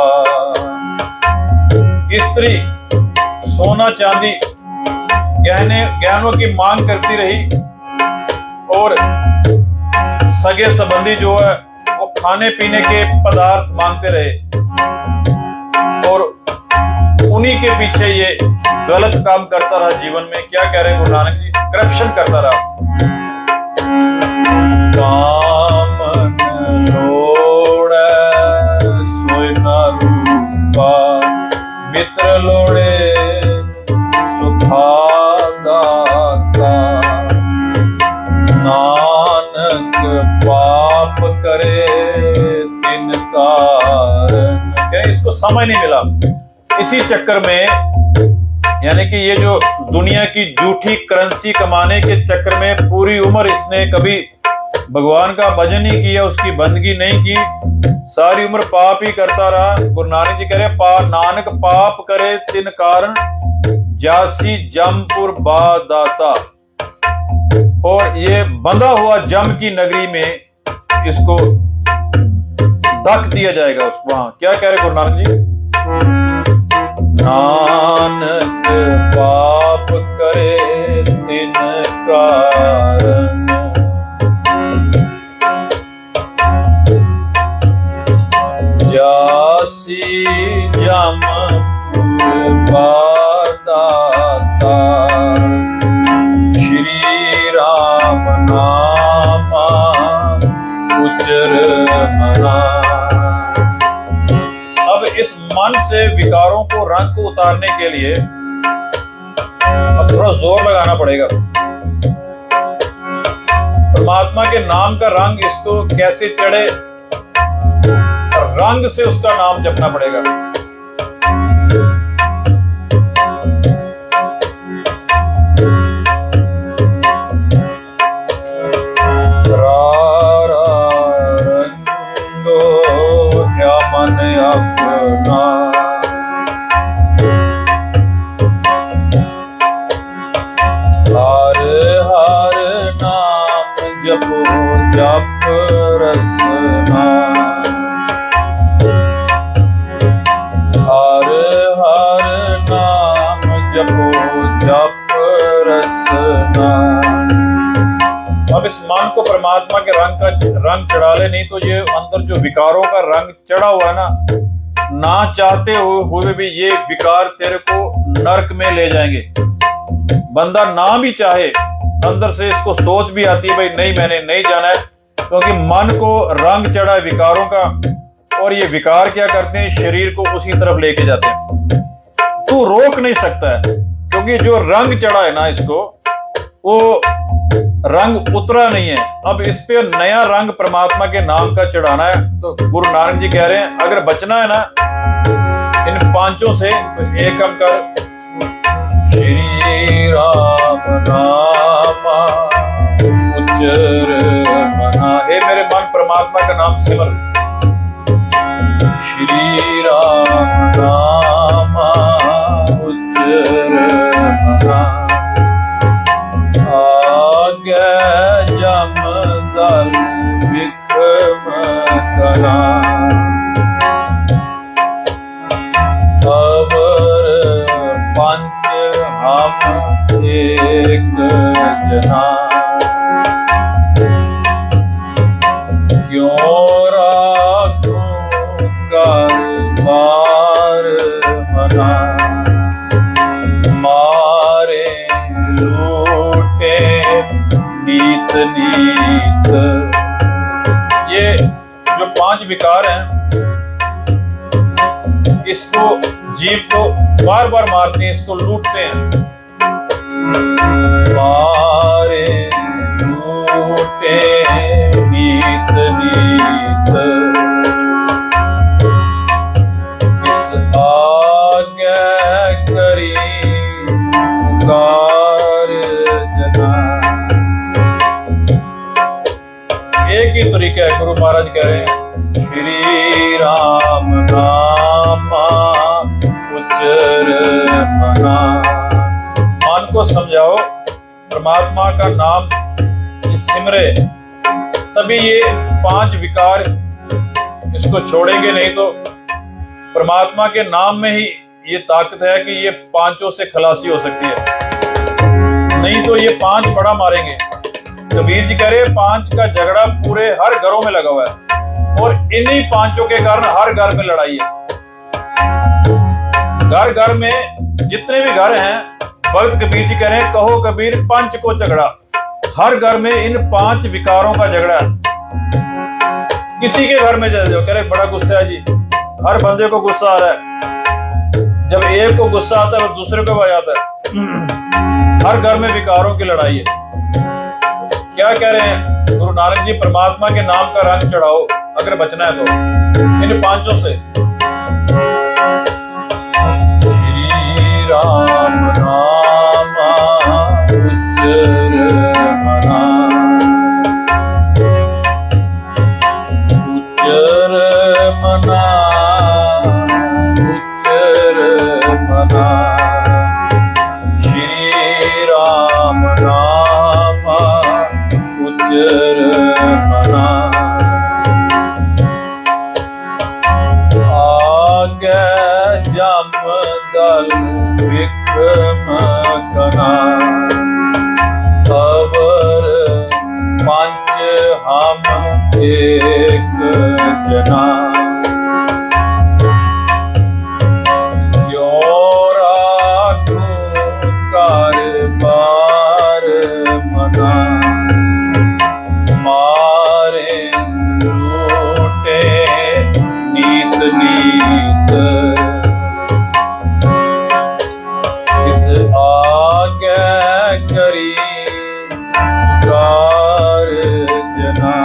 स्त्री सोना चांदी गहनों की मांग करती रही, और सगे संबंधी जो है वो खाने पीने के पदार्थ मांगते रहे, और उन्हीं के पीछे ये गलत काम करता रहा जीवन में। क्या कह रहे हैं गुरु नानक जी, करप्शन करता रहा। काम लोड़े सोए न रूपा, मित्र लोड़े सुखा दाता, नानक पाप करे तिन कारण। क्या इसको समय नहीं मिला, इसी चक्कर में, यानी कि ये जो दुनिया की झूठी करेंसी कमाने के चक्कर में पूरी उम्र इसने कभी भगवान का भजन नहीं किया, उसकी बंदगी नहीं की, सारी उम्र पाप ही करता रहा। गुरु नानक जी कह रहे नानक पाप करे तिन कारण, जासी जमपुर बादाता, और ये बंधा हुआ जम की नगरी में इसको धक दिया जाएगा उसको। वहां क्या कह रहे गुरु नानक जी, नानक पाप करे तिन कारण, जासी जमपुर बादाता, श्री राम नामा उचर मना। अब इस मन से विकारों को रंग को उतारने के लिए अब थोड़ा जोर लगाना पड़ेगा। परमात्मा के नाम का रंग इसको कैसे चढ़े, रंग से उसका नाम जपना पड़ेगा। मन अपना हर हर नाम जपो जप रसना, हर हर नाम जपो जप रसना। अब इस मन को परमात्मा के रंग चढ़ा ले, नहीं तो ये अंदर जो विकारों का रंग चढ़ा हुआ है ना चाहते हुए भी ये विकार तेरे को नरक में ले जाएंगे। बंदा ना भी चाहे, अंदर से इसको सोच भी आती है भाई नहीं मैंने नहीं जाना है, क्योंकि मन को रंग चढ़ा है विकारों का, और ये विकार क्या करते हैं, शरीर को उसी तरफ लेके जाते हैं। तू रोक नहीं सकता है, क्योंकि जो रंग चढ़ा है ना इसको, वो रंग उतरा नहीं है, अब इस पे नया रंग परमात्मा के नाम का चढ़ाना है। तो गुरु नानक जी कह रहे हैं अगर बचना है ना इन पांचों से तो एक हम कर श्री राम नामा उच्चर मना। हे मेरे मन परमात्मा का नाम सिमर, श्री राम नामा उच्चर मना। आगे जम दल विक्रम करा, अवर पंच हम एक जना। क्यों राखूं बार मना, मारे लूटे नीत नीत। ये जो पांच विकार हैं इसको जीव को बार बार मारते हैं, इसको लूटते हैं। मारे लूटे नीत नीत, इस आगे करी पुकार जना। एक ही तरीका है, गुरु महाराज कह रहे हैं श्री राम नामा उच्चर मना। मन को समझाओ परमात्मा का नाम सिमरे, तभी ये पांच विकार इसको छोड़ेंगे। नहीं तो परमात्मा के नाम में ही ये ताकत है कि ये पांचों से खलासी हो सकती है, नहीं तो ये पांच बड़ा मारेंगे। कबीर जी कह रहे पांच का झगड़ा पूरे हर घरों में लगा हुआ है और इन्हीं पांचों के कारण हर घर में लड़ाई है। घर घर में जितने भी घर हैं, भक्त कबीर जी कह रहे हैं कहो कबीर पंच को झगड़ा। हर घर में इन पांच विकारों का झगड़ा है। किसी के घर में चले जाओ, कह रहे बड़ा गुस्सा है जी, हर बंदे को गुस्सा आ रहा है। जब एक को गुस्सा आता है दूसरे को आ जाता है। हर घर में विकारों की लड़ाई है। क्या कह रहे हैं गुरु नानक जी, परमात्मा के नाम का रंग चढ़ाओ अगर बचना है तो इन पांचों से। श्री राम नामा उच्चर मना, उच्चर मना, उच्चर मना। श्री राम नामा उच्चर मना। आगे जम दल विक्रम कना, अवर पंच हम एक जना। क्यों राखूं कारबार मना, मारे लूटे नीत नीत। इस आगे करी पुकार जना।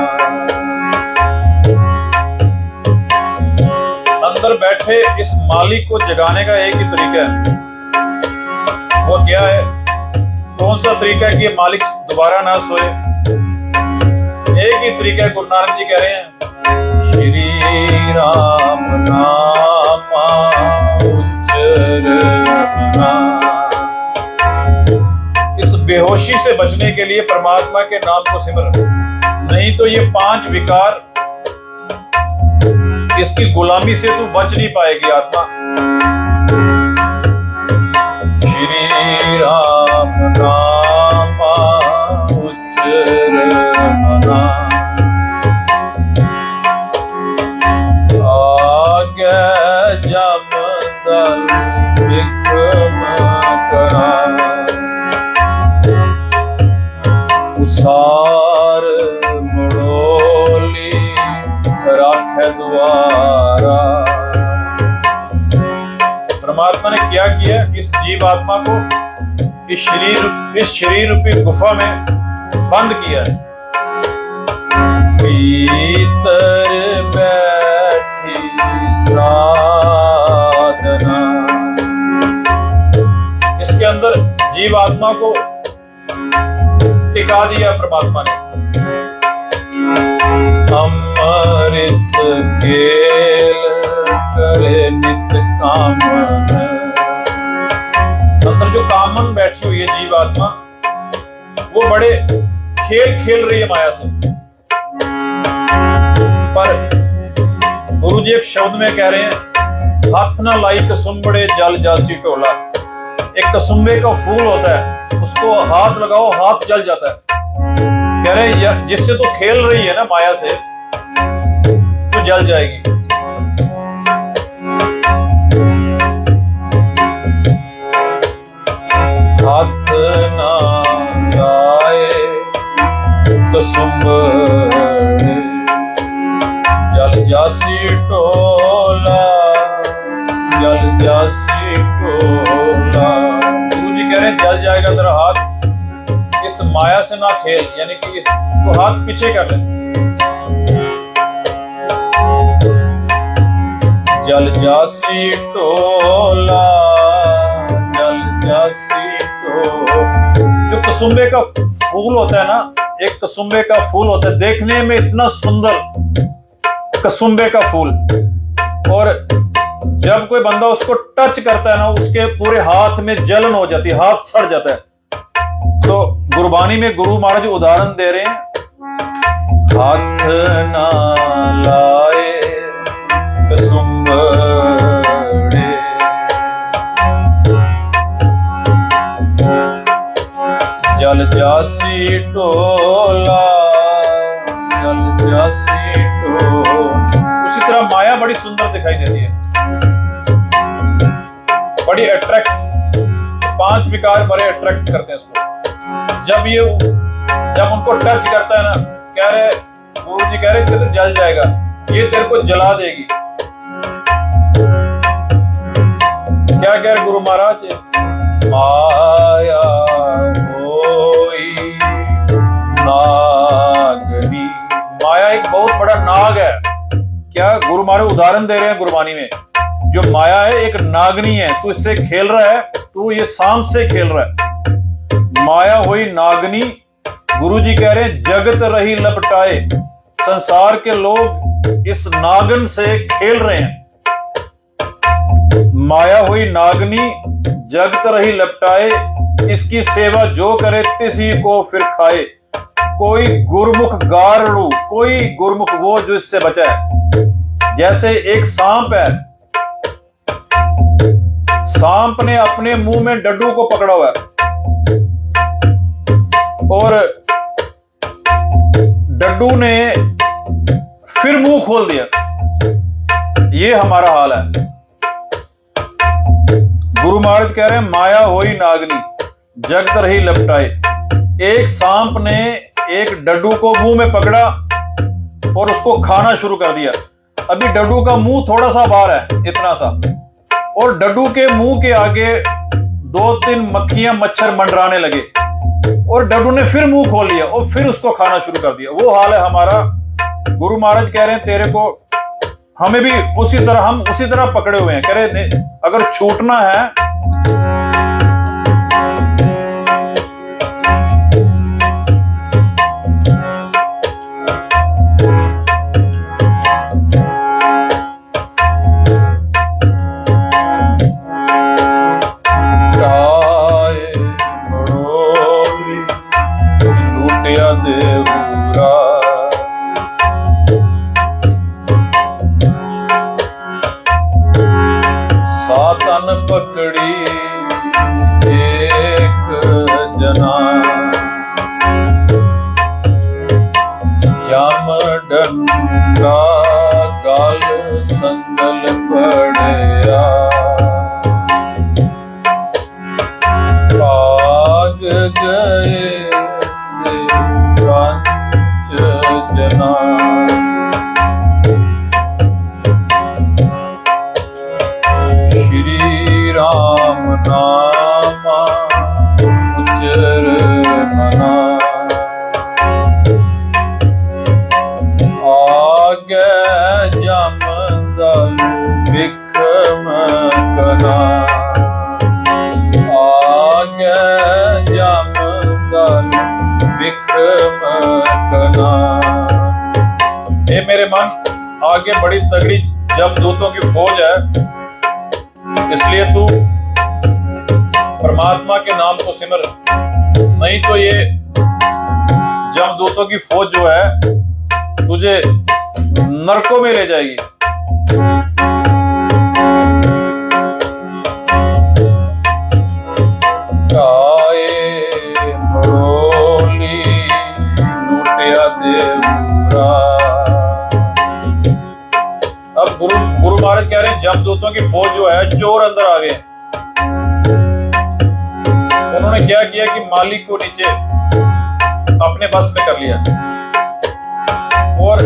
अंदर बैठे इस मालिक को जगाने का एक ही तरीका है। वो क्या है? कौन सा तरीका है कि ये मालिक दोबारा ना सोए? एक ही तरीका है, गुरु नानक जी कह रहे हैं श्री राम नामा उच्चर मना। इस बेहोशी से बचने के लिए परमात्मा के नाम को सिमर, नहीं तो ये पांच विकार इसकी गुलामी से तू बच नहीं पाएगी आत्मा। श्री राम नामा उच्चर मना, आगे जम दल विक्रम करा। उसार मड़ोली राखे द्वारा। परमात्मा ने क्या किया? इस जीव आत्मा को इस शरीर रूपी गुफा में बंद किया है। भीतर बैठी साधना, इसके अंदर जीव आत्मा को टिका दिया परमात्मा ने। अमृत केल करे नित कामन, अंदर जो कामन बैठी हुई है जीव आत्मा, वो बड़े खेल खेल रही है माया से। पर गुरु जी एक शब्द में कह रहे हैं, हाथ ना लाई कसुम्बड़े जल जासी टोला। एक कसुम्बे का फूल होता है, उसको हाथ लगाओ हाथ जल जाता है। कह रहे जिससे तो खेल रही है ना माया से, तो जल जाएगी। हाथ ना लाए कसुम्बड़े जल जासी टोला, जल जासी टोला। गुरु जी कह रहे हैं जल जाएगा तेरा हाथ, इस माया से ना खेल, यानी कि इसको हाथ पीछे कर ले। जल जासी टोला, जल जासी टोला। जो कसुम्बे का फूल होता है ना, एक कसुम्बे का फूल होता है, देखने में इतना सुंदर कसुम्बे का फूल, और जब कोई बंदा उसको टच करता है ना, उसके पूरे हाथ में जलन हो जाती है, हाथ सड़ जाता है। तो गुरबानी में गुरु महाराज उदाहरण दे रहे हैं, हाथ ना लाए कसुम्बड़े जल जासी टोला, जल जासी टोला। उसी तरह माया बड़ी सुंदर दिखाई देती है, बड़ी अट्रैक्ट, 5 विकार बड़े अट्रैक्ट करते हैं उसको। जब उनको टच करता है ना, कह रहे गुरु जी कह रहे तो जल जाएगा, ये तेरे को जला देगी। क्या कह रहे गुरु महाराज, माया होई नागनी। माया एक बहुत बड़ा नाग है। क्या गुरु महाराज उदाहरण दे रहे हैं गुरबानी में, जो माया है एक नागनी है, तू इससे खेल रहा है, तू ये सांप से खेल रहा है। माया हुई नागनी। गुरुजी कह रहे हैं जगत रही लपटाए, संसार के लोग इस नागन से खेल रहे हैं। माया हुई नागनी जगत रही लपटाए, इसकी सेवा जो करे तिसी को फिर खाए। कोई गुरमुख गारड़ू, कोई गुरमुख वो जो इससे बचा है। जैसे एक सांप है, सांप ने अपने मुंह में डड्डू को पकड़ा हुआ है और डड्डू ने फिर मुंह खोल दिया। ये हमारा हाल है। गुरु महाराज कह रहे हैं माया होई नागनी जगत रही लपटाए। एक सांप ने एक डड्डू को मुंह में पकड़ा और उसको खाना शुरू कर दिया। अभी डड्डू का मुंह थोड़ा सा बाहर है, इतना सा, और डड्डू के मुंह के आगे 2-3 मक्खियां मच्छर मंडराने लगे और डड्डू ने फिर मुंह खोल लिया और फिर उसको खाना शुरू कर दिया। वो हाल है हमारा। गुरु महाराज कह रहे हैं तेरे को, हमें भी उसी तरह, हम उसी तरह पकड़े हुए हैं। कह रहे अगर छूटना है पकड़ी एक जना, जाम डंडा गाल संगल पड़या, भाग गए से 5 जना। राम नामा उच्चर मना, कना। ये मेरे मन, आगे बड़ी तगड़ी जमदूतों की फौज है, इसलिए तू परमात्मा के नाम को सिमर, नहीं तो ये जमदूतों की फौज जो है तुझे नरकों में ले जाएगी। अब गुरु महाराज कह रहे हैं जमदूतों की फौज जो है, चोर अंदर आ गए। उन्होंने क्या किया कि मालिक को नीचे अपने बस में कर लिया और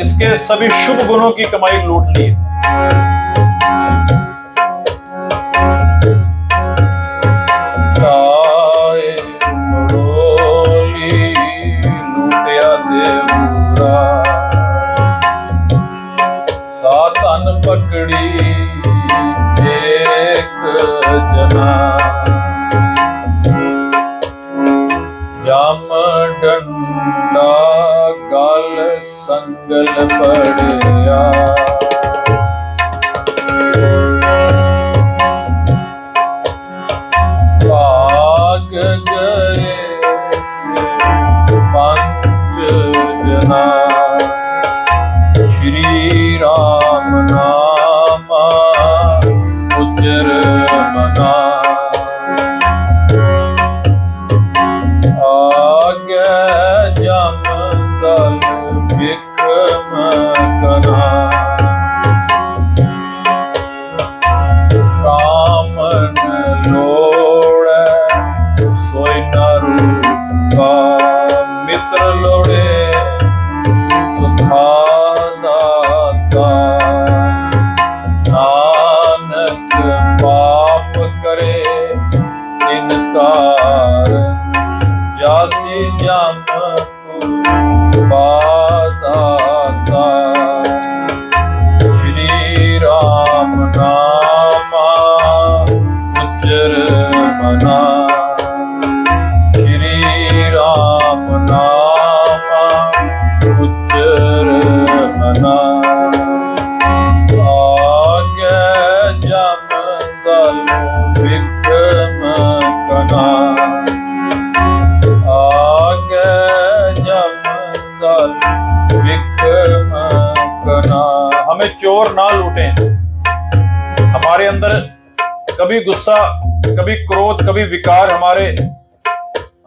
इसके सभी शुभ गुणों की कमाई लूट ली। सातन पकड़ी एक जना, जम डंडा गल संगल पड़िया। भाग गए पंच जना, श्री राम नामा उज्जर मना। आगे जमदल विक्रम कना, कामन लोड़े सोई न रूपा, मित्र लोड़े नानक पाप करे इनकार, जासी जम दाता। श्री राम नामा उज्जर मना, श्री राम नामा उज्जर मना। आगे जमदल विक्रम कना, आगे जमदल विक्रम कना। हमें चोर ना लूटें, हमारे अंदर कभी गुस्सा, कभी क्रोध, कभी विकार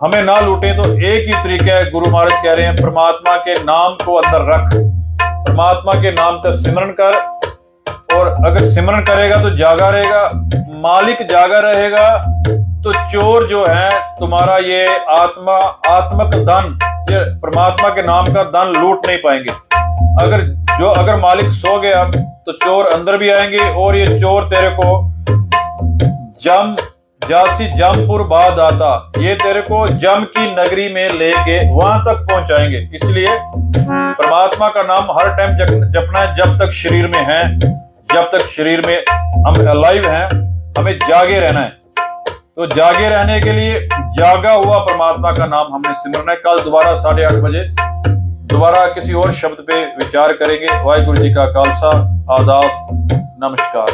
हमें ना लूटें। तो एक ही तरीका है, गुरु महाराज कह रहे हैं, परमात्मा के नाम को अंदर रख, परमात्मा के नाम का सिमरन कर, और अगर सिमरन करेगा तो जागा रहेगा, मालिक जागा रहेगा, तो चोर जो है तुम्हारा ये आत्मक धन, ये परमात्मा के नाम का धन लूट नहीं पाएंगे। अगर मालिक सो गया तो चोर अंदर भी आएंगे, और ये चोर तेरे को जासी जमपुर बाद आता, ये तेरे को जम की नगरी में लेके वहां तक पहुंचाएंगे। इसलिए परमात्मा का नाम हर टाइम जपना है, जब तक शरीर में है, जब तक शरीर में हम अलाइव हैं, हमें जागे रहना है। तो जागे रहने के लिए जागा हुआ परमात्मा का नाम हमने सिमरना है। कल दोबारा 8:30 बजे दोबारा किसी और शब्द पे विचार करेंगे। वाहिगुरु जी का खालसा, आदाब, नमस्कार।